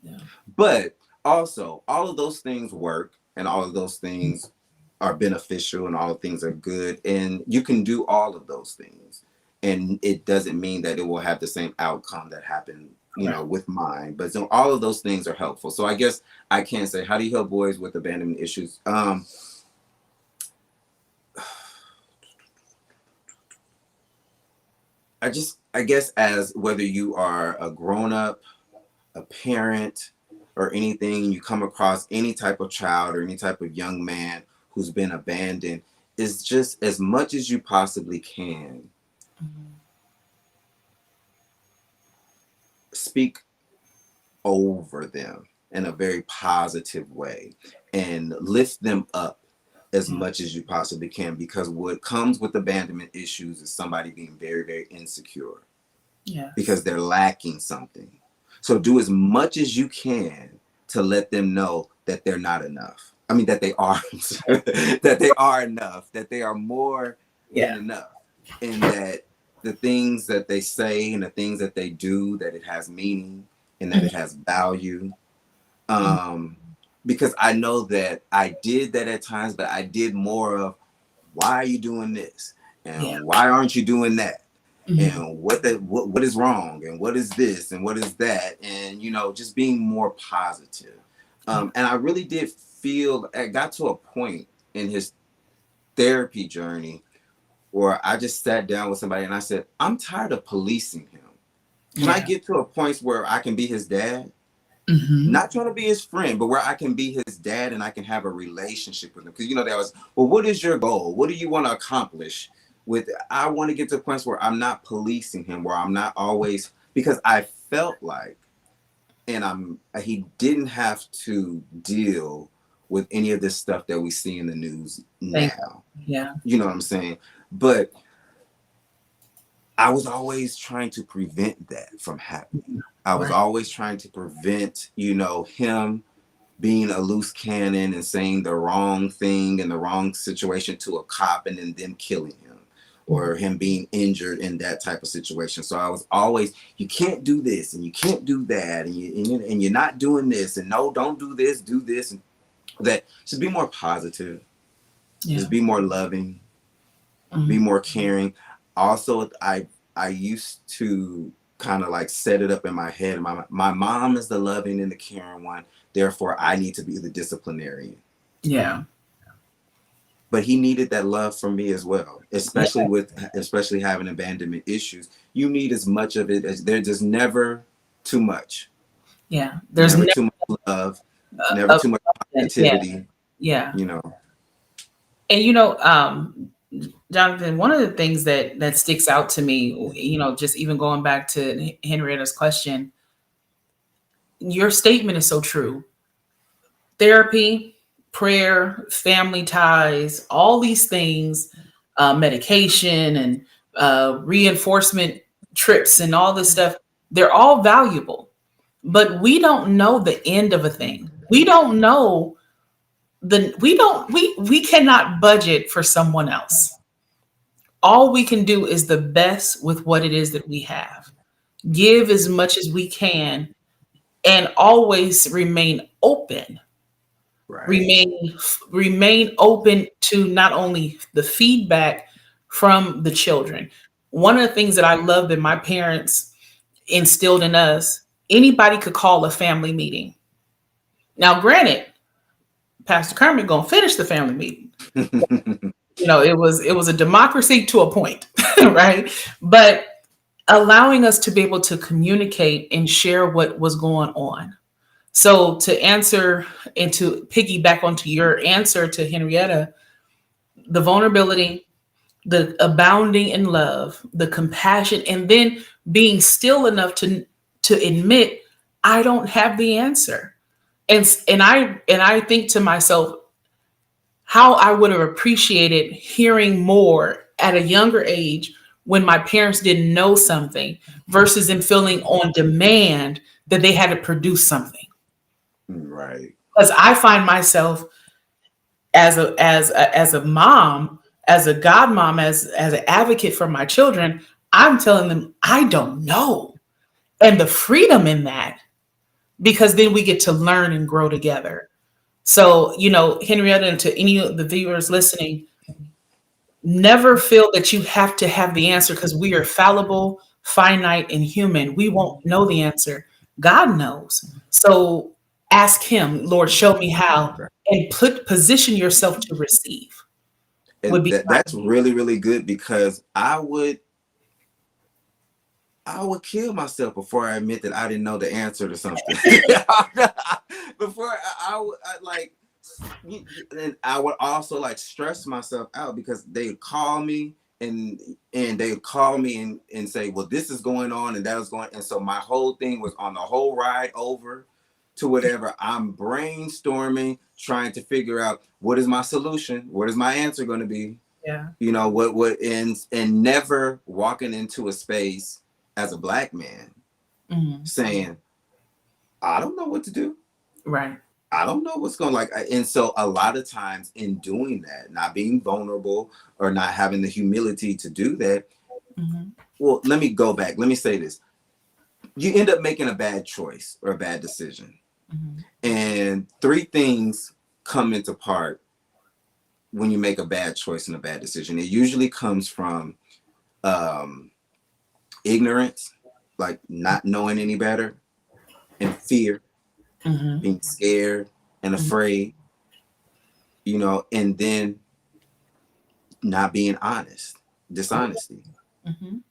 S1: Yeah.
S2: But also, all of those things work and all of those things are beneficial and all of things are good. And you can do all of those things. And it doesn't mean that it will have the same outcome that happened,
S1: Correct.
S2: with mine. But so all of those things are helpful. So I guess I can say, how do you help boys with abandonment issues? I guess as whether you are a grown up, a parent, or anything, you come across any type of child or any type of young man who's been abandoned, is just as much as you possibly can,
S1: Mm-hmm.
S2: speak over them in a very positive way and lift them up as
S1: Yeah.
S2: much as you possibly can, because what comes with abandonment issues is somebody being very, very insecure
S1: Yes.
S2: because they're lacking something. So do as much as you can to let them know that they're not enough. I mean, that they are, that they are enough, that they are more than
S1: Yeah.
S2: enough, and that the things that they say and the things that they do, that it has meaning and that
S1: Mm-hmm.
S2: it has value. Um, because I know that I did that at times, but I did more of, why are you doing this?
S1: Yeah.
S2: And why aren't you doing that?
S1: Mm-hmm.
S2: And what is wrong, and what is this, and what is that, and just being more positive.
S1: Yeah.
S2: And I really did feel I got to a point in his therapy journey where I just sat down with somebody and I said, I'm tired of policing him. Can I
S1: Yeah.
S2: get to a point where I can be his dad?
S1: Mm-hmm.
S2: Not trying to be his friend, but where I can be his dad and I can have a relationship with him. Because that was, well, what is your goal? What do you want to accomplish with it? I want to get to a point where I'm not policing him, where I'm not always, because I felt like, and he didn't have to deal with any of this stuff that we see in the news
S1: Thank
S2: now.
S1: you. Yeah.
S2: You know what I'm saying? But I was always trying to prevent that from happening. I was
S1: Right.
S2: always trying to prevent, him being a loose cannon and saying the wrong thing in the wrong situation to a cop and then them killing him, or
S1: Mm-hmm.
S2: him being injured in that type of situation. So I was always, you can't do this and you can't do that, and you're not doing this, and no, don't do this, and that. Just be more positive,
S1: Yeah.
S2: just be more loving, be
S1: Mm-hmm.
S2: more caring. Also, I used to kind of like set it up in my head. My mom is the loving and the caring one. Therefore, I need to be the disciplinarian.
S1: Yeah.
S2: But he needed that love from me as well,
S1: Yeah.
S2: especially having abandonment issues. You need as much of it as there's just never too much,
S1: Yeah. There's
S2: never
S1: never
S2: too much love, never
S1: a
S2: too much
S1: yeah.
S2: positivity.
S1: Yeah.
S2: You know,
S1: And Jonathan, one of the things that sticks out to me, just even going back to Henrietta's question, your statement is so true. Therapy, prayer, family ties, all these things, medication and reinforcement trips and all this stuff, they're all valuable. But we don't know the end of a thing. We don't know we cannot budget for someone else. All we can do is the best with what it is that we have. Give as much as we can and always remain open.
S2: Right.
S1: Remain open to not only the feedback from the children. One of the things that I love that my parents instilled in us, anybody could call a family meeting. Now, granted, Pastor Kermit gonna finish the family meeting. It was a democracy to a point, right? But allowing us to be able to communicate and share what was going on. So to answer and to piggyback onto your answer to Henrietta, the vulnerability, the abounding in love, the compassion, and then being still enough to admit I don't have the answer. And I think to myself how I would have appreciated hearing more at a younger age when my parents didn't know something versus them feeling on demand that they had to produce something.
S2: Right.
S1: Because I find myself as a mom, as a godmom, as an advocate for my children, I'm telling them I don't know. And the freedom in that, because then we get to learn and grow together. So, Henrietta, and to any of the viewers listening, never feel that you have to have the answer because we are fallible, finite, and human. We won't know the answer. God knows. So ask him, Lord, show me how, and position yourself to receive.
S2: And that's really, really good, because I would kill myself before I admit that I didn't know the answer to something. Before and I would also stress myself out, because they would call me and they would call me and say, well, this is going on and that was going. And so my whole thing was on the whole ride over to whatever, I'm brainstorming, trying to figure out what is my solution, what is my answer going to be.
S1: Yeah.
S2: What and never walking into a space as a Black man saying, I don't know what to do.
S1: Right.
S2: I don't know what's going and so a lot of times in doing that, not being vulnerable or not having the humility to do that. Well, let me go back. Let me say this. You end up making a bad choice or a bad decision. And three things come into part when you make a bad choice and a bad decision. It usually comes from ignorance, like not knowing any better, and fear, being scared and afraid, and then not being honest, dishonesty.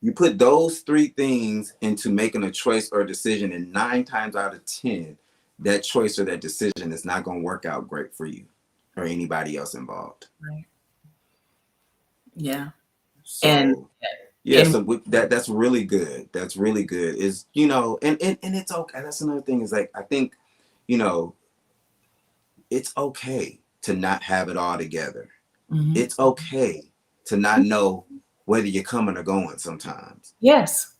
S2: You put those three things into making a choice or a decision, and 9 times out of 10, that choice or that decision is not going to work out great for you or anybody else involved.
S1: Right. Yeah.
S2: So so that's really good. That's really good. Is and it's okay. That's another thing, is I think it's okay to not have it all together. It's okay to not know whether you're coming or going sometimes.
S1: Yes.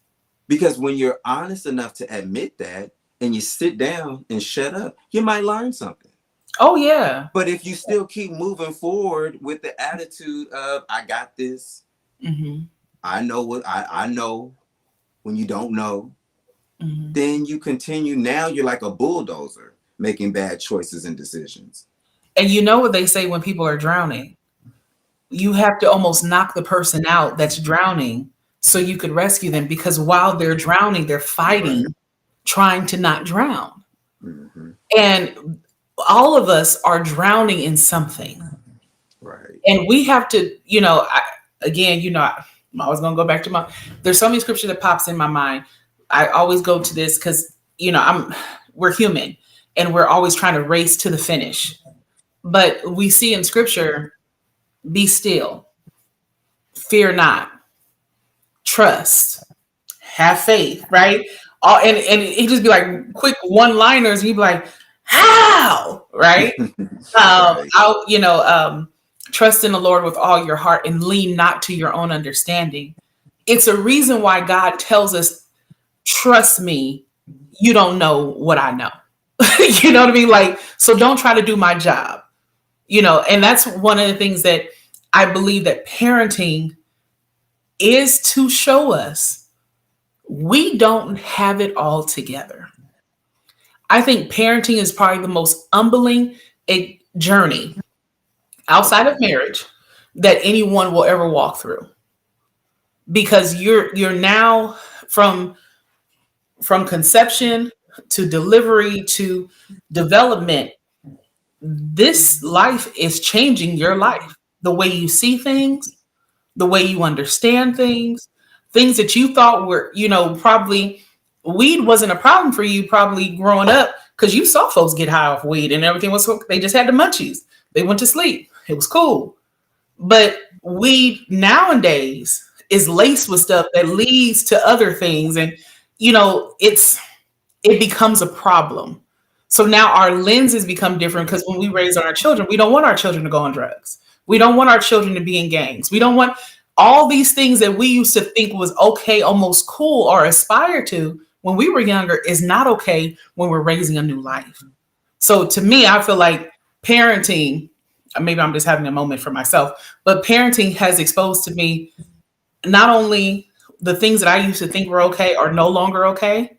S2: Because when you're honest enough to admit that and you sit down and shut up, you might learn something.
S1: Oh, yeah.
S2: But if you still keep moving forward with the attitude of, I got this, I know what I know when you don't know, then you continue. Now you're like a bulldozer making bad choices and decisions.
S1: And you know what they say when people are drowning? You have to almost knock the person out that's drowning so you could rescue them, because while they're drowning, they're fighting, trying to not drown. And all of us are drowning in something.
S2: Right.
S1: And we have to, I was going to go back to there's so many scripture that pops in my mind. I always go to this because, we're human and we're always trying to race to the finish. But we see in scripture, be still, fear not, trust, have faith, right? All, and it just be like quick one liners. You'd be like, how, right?
S2: Right.
S1: I'll, trust in the Lord with all your heart and lean not to your own understanding. It's a reason why God tells us, trust me, you don't know what I know. You know what I mean? Like, so don't try to do my job, and that's one of the things that I believe that parenting is to show us we don't have it all together. I think parenting is probably the most humbling journey outside of marriage that anyone will ever walk through, because you're now from conception to delivery to development. This life is changing your life, the way you see things, the way you understand things that you thought were, probably weed wasn't a problem for you probably growing up, because you saw folks get high off weed and everything was, they just had the munchies, they went to sleep, it was cool. But weed nowadays is laced with stuff that leads to other things, and it becomes a problem. So now our lenses become different, because when we raise our children, we don't want our children to go on drugs. We don't want our children to be in gangs. We don't want all these things that we used to think was okay, almost cool, or aspire to when we were younger is not okay when we're raising a new life. So to me, I feel like parenting, maybe I'm just having a moment for myself, but parenting has exposed to me not only the things that I used to think were okay are no longer okay.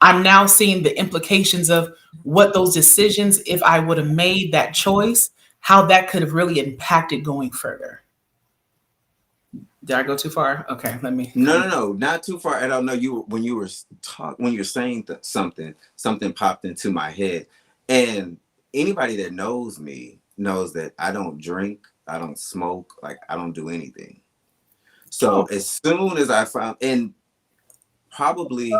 S1: I'm now seeing the implications of what those decisions, if I would have made that choice, how that could have really impacted going further. Did I go too far? Okay, let me
S2: No,
S1: kind
S2: no, no, not too far. I don't know. When you were when you're saying something popped into my head. And anybody that knows me knows that I don't drink, I don't smoke, like I don't do anything. So
S1: of.
S2: as soon as I found, and probably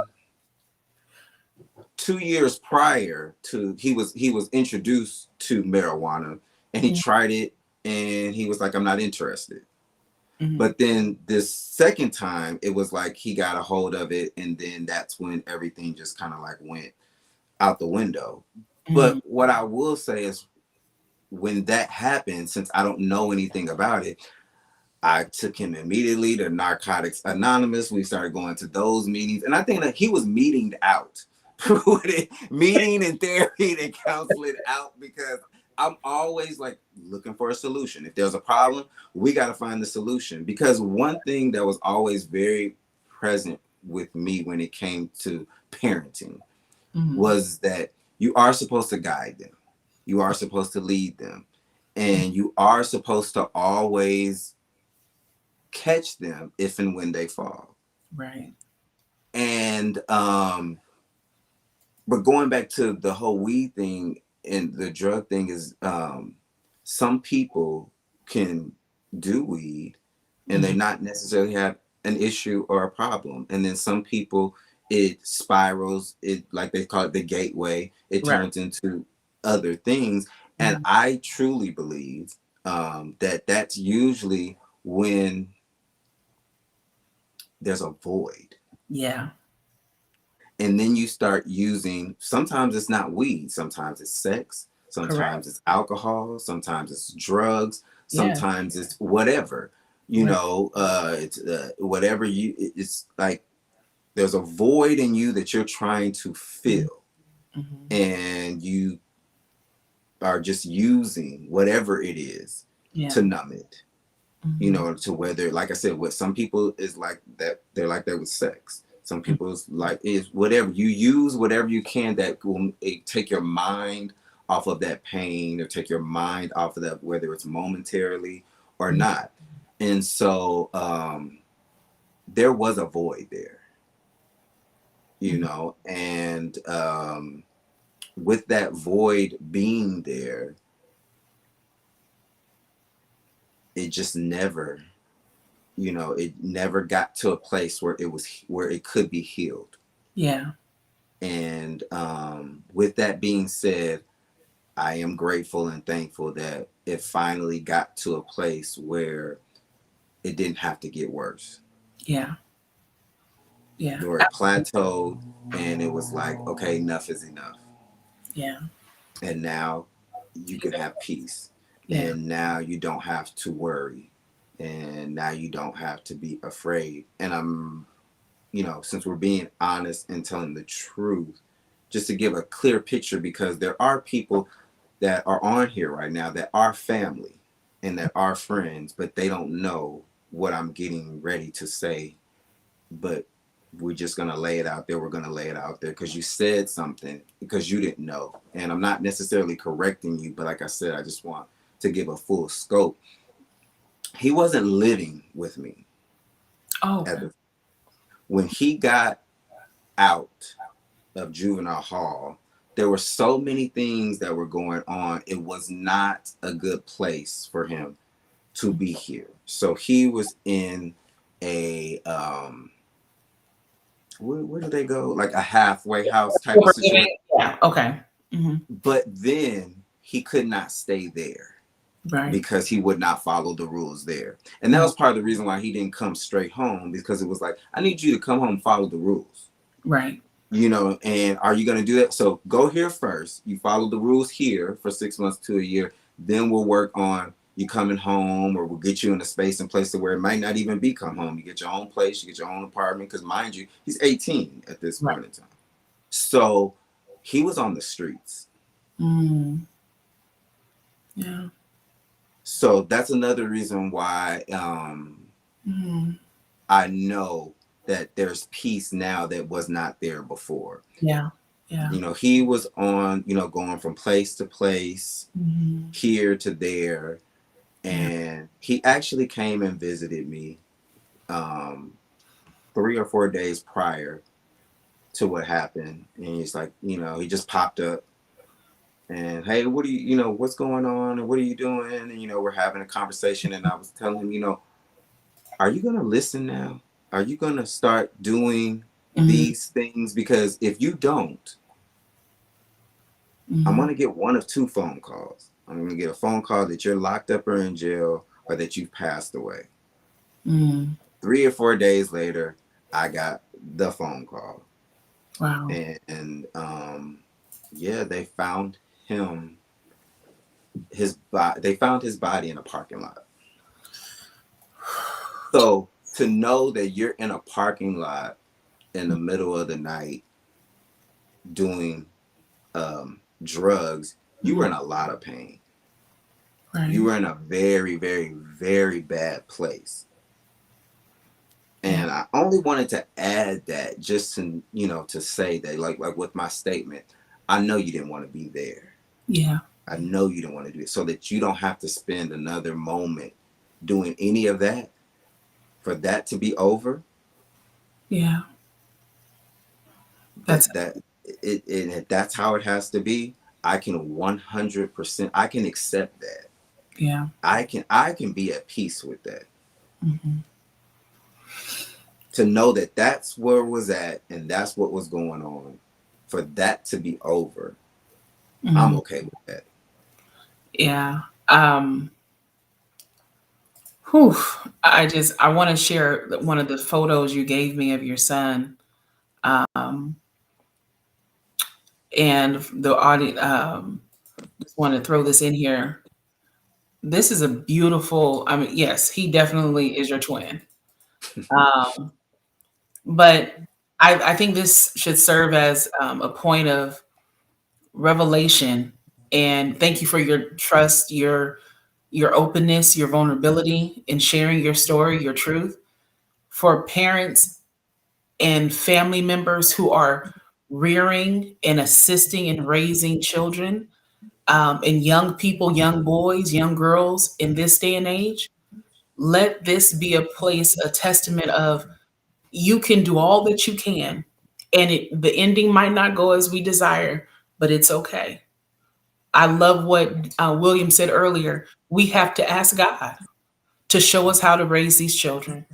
S2: 2 years prior to, he was introduced to marijuana, and he
S1: Oh,
S2: tried it, and he was like, I'm not interested.
S1: mhm.
S2: But then this second time, it was like he got a hold of it, and then that's when everything just kind of like went out the window. But
S1: Mhm.
S2: what I will say is, when that happened, since I don't know anything about it, I took him immediately to Narcotics Anonymous. We started going to those meetings, and I think that he was meeting out, meeting and therapy and counseling out, because I'm always like looking for a solution. If there's a problem, we got to find the solution. Because one thing that was always very present with me when it came to parenting
S1: Mhm.
S2: was that you are supposed to guide them, you are supposed to lead them, and you are supposed to always catch them if and when they fall.
S1: Right.
S2: And but going back to the whole weed thing and the drug thing is, some people can do weed and they
S1: Mhm.
S2: not necessarily have an issue or a problem, and then some people, it spirals, it, like they call it, the gateway, it
S1: Right.
S2: turns into other things. And
S1: Mhm.
S2: I truly believe that that's usually when there's a void.
S1: Yeah.
S2: And then you start using, sometimes it's not weed, sometimes it's sex,
S1: Correct.
S2: sometimes it's alcohol, sometimes it's drugs,
S1: Yeah.
S2: sometimes it's whatever,
S1: Right.
S2: it's whatever it's like, there's a void in you that you're trying to
S1: Mhm.
S2: fill,
S1: Mhm.
S2: and you are just using whatever it is
S1: Yeah.
S2: to numb it,
S1: Mhm.
S2: to whether, like I said, what some people is like that, they're like that with sex. Some
S1: Mhm.
S2: people's like is whatever you use, whatever you can that will take your mind off of that pain, or take your mind off of that, whether it's momentarily or
S1: Mhm.
S2: not. And so there was a void there,
S1: Mhm.
S2: and with that void being there, it just never, it never got to a place where it could be healed.
S1: Yeah.
S2: And with that being said, I am grateful and thankful that it finally got to a place where it didn't have to get worse.
S1: Yeah. Yeah.
S2: Where it plateaued and it was like, okay, enough is enough.
S1: Yeah.
S2: And now you can have peace.
S1: Yeah.
S2: And now you don't have to worry. And now you don't have to be afraid. And since we're being honest and telling the truth, just to give a clear picture, because there are people that are on here right now that are family and that are friends, but they don't know what I'm getting ready to say. But we're just going to lay it out there. We're going to lay it out there because you said something because you didn't know. And I'm not necessarily correcting you, but like I said, I just want to give a full scope. He wasn't living with me.
S1: Oh.
S2: When he got out of juvenile hall, there were so many things that were going on. It was not a good place for him to be here. So he was in a where do they go? Like a halfway house type of situation.
S1: Yeah. Okay. Mm-hmm.
S2: But then he could not stay there.
S1: Right.
S2: Because he would not follow the rules there. And that was part of the reason why he didn't come straight home, because it was like, I need you to come home and follow the rules.
S1: Right.
S2: And are you going to do that? So go here first. You follow the rules here for 6 months to a year. Then we'll work on you coming home, or we'll get you in a space and place where it might not even be come home. You get your own place, you get your own apartment. Because mind you, he's 18 at this point in time. So he was on the streets.
S1: Mm. Yeah.
S2: So that's another reason why I know that there's peace now that was not there before.
S1: Yeah. Yeah.
S2: He was on, going from place to place, here to there. And he actually came and visited me 3 or 4 days prior to what happened. And he's like, he just popped up. And hey, what do what's going on, and what are you doing? And we're having a conversation, and I was telling him, are you gonna listen now? Are you gonna start doing these things? Because if you don't, I'm gonna get one of two phone calls. I'm gonna get a phone call that you're locked up or in jail, or that you've passed away. 3 or 4 days later, I got the phone call.
S1: Wow.
S2: And they found him. They found his body in a parking lot. So to know that you're in a parking lot in the middle of the night doing drugs, you were in a lot of pain. Right. You were in a very, very, very bad place. And I only wanted to add that just to, to say that, like with my statement, I know you didn't want to be there.
S1: Yeah.
S2: I know you don't want to do it, so that you don't have to spend another moment doing any of that for that to be over.
S1: Yeah.
S2: If that's how it has to be, I can 100%, I can accept that.
S1: Yeah.
S2: I can be at peace with that. To know that that's where it was at and that's what was going on, for that to be over, I'm okay with that.
S1: Yeah. I want to share one of the photos you gave me of your son. And the audience, just want to throw this in here. This is a beautiful, yes, he definitely is your twin. But I think this should serve as a point of revelation. And thank you for your trust, your openness, your vulnerability in sharing your story, your truth, for parents and family members who are rearing and assisting in raising children, and young people, young boys, young girls in this day and age. Let this be a place, a testament of, you can do all that you can, and the ending might not go as we desire, but it's okay. I love what William said earlier. We have to ask God to show us how to raise these children.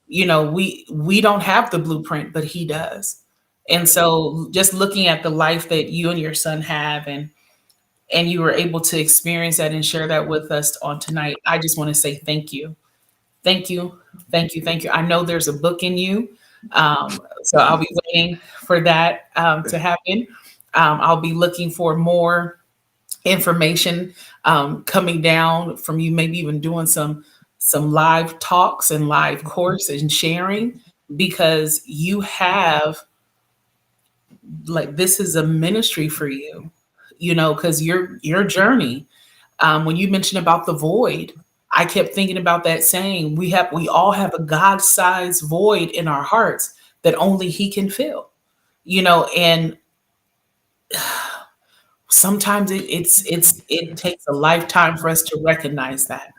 S1: We don't have the blueprint, but he does. And so just looking at the life that you and your son have, and and you were able to experience that and share that with us on tonight. I just want to say thank you. Thank you. Thank you. Thank you. I know there's a book in you. So I'll be waiting for that to happen. I'll be looking for more information coming down from you, maybe even doing some live talks and live course and sharing, because you have, like, this is a ministry for you, because your journey, when you mentioned about the void, I kept thinking about that saying, we all have a God-sized void in our hearts that only he can fill, and sometimes it takes a lifetime for us to recognize that.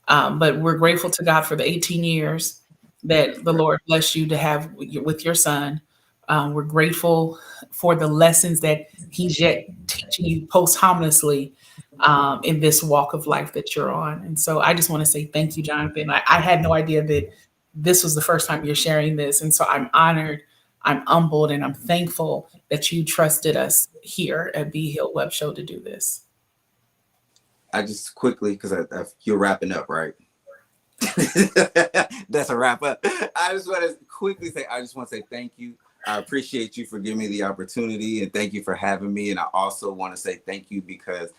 S1: But we're grateful to God for the 18 years that the Lord blessed you to have with your son. We're grateful for the lessons that he's yet teaching you posthumously in this walk of life that you're on. And so I just want to say thank you, Jonathan. I had no idea that this was the first time you're sharing this. And so I'm honored, I'm humbled, and I'm thankful that you trusted us here at Be Healed Web Show to do this.
S2: I just quickly, because you're wrapping up, right? That's a wrap up. I just want to quickly say, I just want to say thank you. I appreciate you for giving me the opportunity, and thank you for having me. And I also want to say thank you because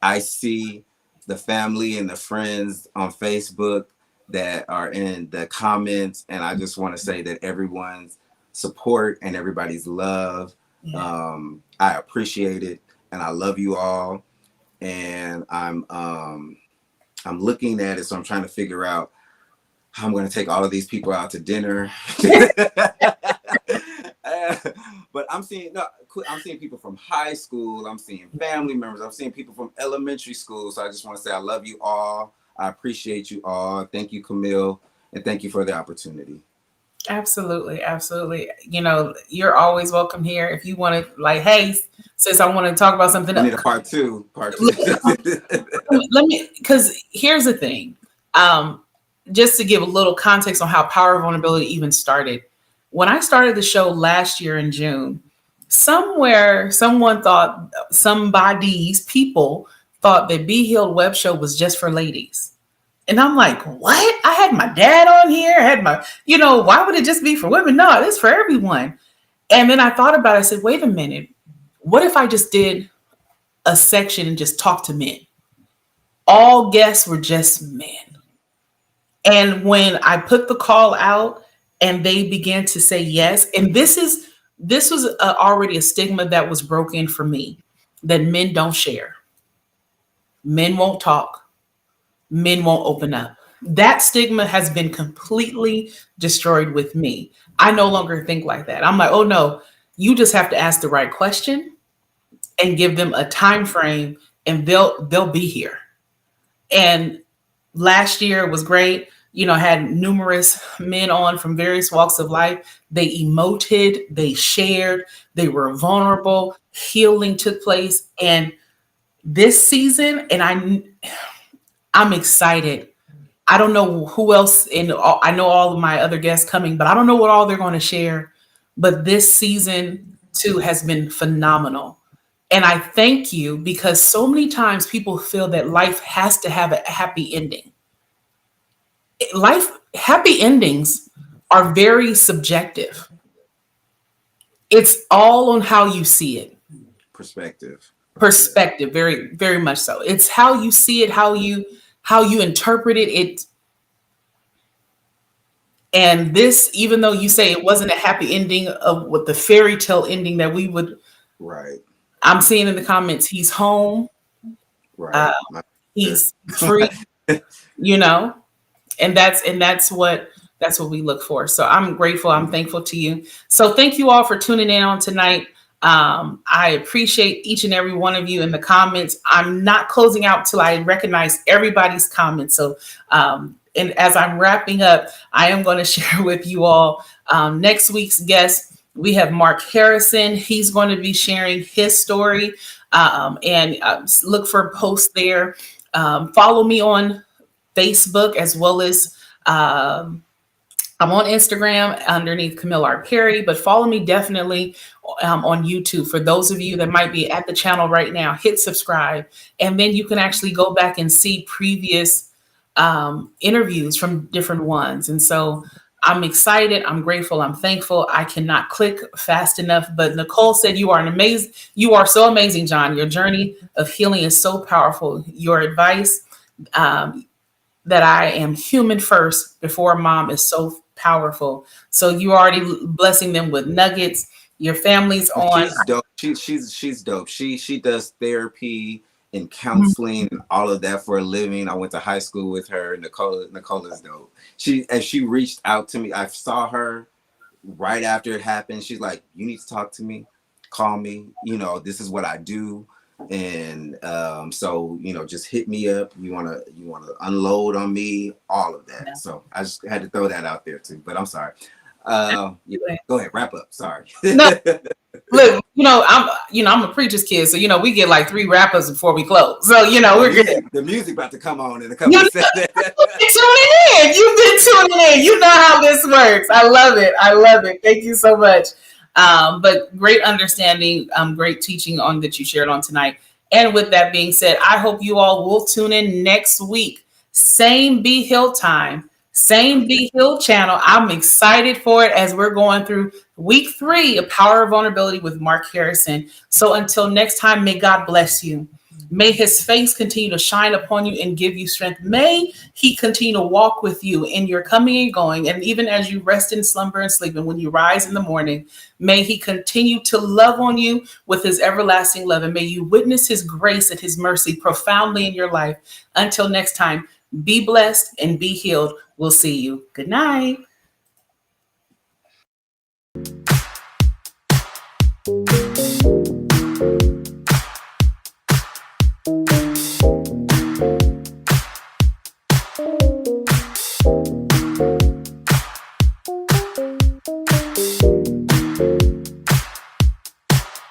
S2: I see the family and the friends on Facebook that are in the comments, and I just want to say that everyone's support and everybody's love, I appreciate it, and I love you all. And I'm looking at it, so I'm trying to figure out how I'm going to take all of these people out to dinner. But I'm seeing people from high school. I'm seeing family members. I'm seeing people from elementary school. So I just want to say I love you all. I appreciate you all. Thank you, Camille, and thank you for the opportunity.
S1: Absolutely, absolutely. You're always welcome here. If you want to, like, hey, sis, I want to talk about something
S2: I
S1: else.
S2: need a part two.
S1: Let me, because here's the thing. Just to give a little context on how Power of Vulnerability even started. When I started the show last year in June, people thought that Be Healed Web Show was just for ladies. And I'm like, what? I had my dad on here. I had why would it just be for women? No, it's for everyone. And then I thought about it. I said, wait a minute. What if I just did a section and just talked to men? All guests were just men. And when I put the call out and they began to say yes, and this was already a stigma that was broken for me, that men don't share. Men won't talk. Men won't open up. That stigma has been completely destroyed with me. I no longer think like that. I'm like, oh no, you just have to ask the right question and give them a time frame, and they'll be here. And last year was great. Had numerous men on from various walks of life. They emoted, they shared, they were vulnerable, healing took place. And this season, and I'm excited. I don't know who else, and I know all of my other guests coming, but I don't know what all they're going to share. But this season too has been phenomenal. And I thank you, because so many times people feel that life has to have a happy ending. Happy endings are very subjective. It's all on how you see it.
S2: Perspective,
S1: very, very much so. It's how you see it, how you interpret it. And this, even though you say it wasn't a happy ending of what the fairy tale ending that we would,
S2: right?
S1: I'm seeing in the comments, he's home,
S2: right?
S1: He's free, and that's what we look for. So I'm grateful. I'm thankful to you. So thank you all for tuning in on tonight. I appreciate each and every one of you in the comments. I'm not closing out till I recognize everybody's comments. So, and as I'm wrapping up, I am going to share with you all next week's guest. We have Mark Harrison. He's going to be sharing his story, and look for posts there. Follow me on Facebook as well as I'm on Instagram underneath Camille R. Perry, but follow me definitely on YouTube. For those of you that might be at the channel right now, hit subscribe, and then you can actually go back and see previous interviews from different ones. And so I'm excited. I'm grateful. I'm thankful. I cannot click fast enough. But Nicole said, you are so amazing, John. Your journey of healing is so powerful. Your advice, um, that I am human first before mom is so powerful. So you already blessing them with nuggets. Your family's on.
S2: She's dope. She's dope. She does therapy and counseling and all of that for a living. I went to high school with her. Nicola's dope. She reached out to me. I saw her right after it happened. She's like, "You need to talk to me. Call me. You know, this is what I do." And so just hit me up. You wanna unload on me, all of that. Yeah. So I just had to throw that out there too. But I'm sorry. Go ahead, wrap up. Sorry.
S1: No, look, I'm a preacher's kid, so we get like 3 rappers before we close. So we're good.
S2: The music about to come on in a couple of seconds.
S1: You've been tuning in. You know how this works. I love it. Thank you so much. But great understanding, great teaching on that you shared on tonight. And with that being said, I hope you all will tune in next week. Same Be Healed time, same Be Healed channel. I'm excited for it as we're going through week 3 of Power of Vulnerability with Mark Harrison. So until next time, may God bless you. May his face continue to shine upon you and give you strength. May he continue to walk with you in your coming and going. And even as you rest in slumber and sleep, and when you rise in the morning, may he continue to love on you with his everlasting love. And may you witness his grace and his mercy profoundly in your life. Until next time, be blessed and be healed. We'll see you. Good night.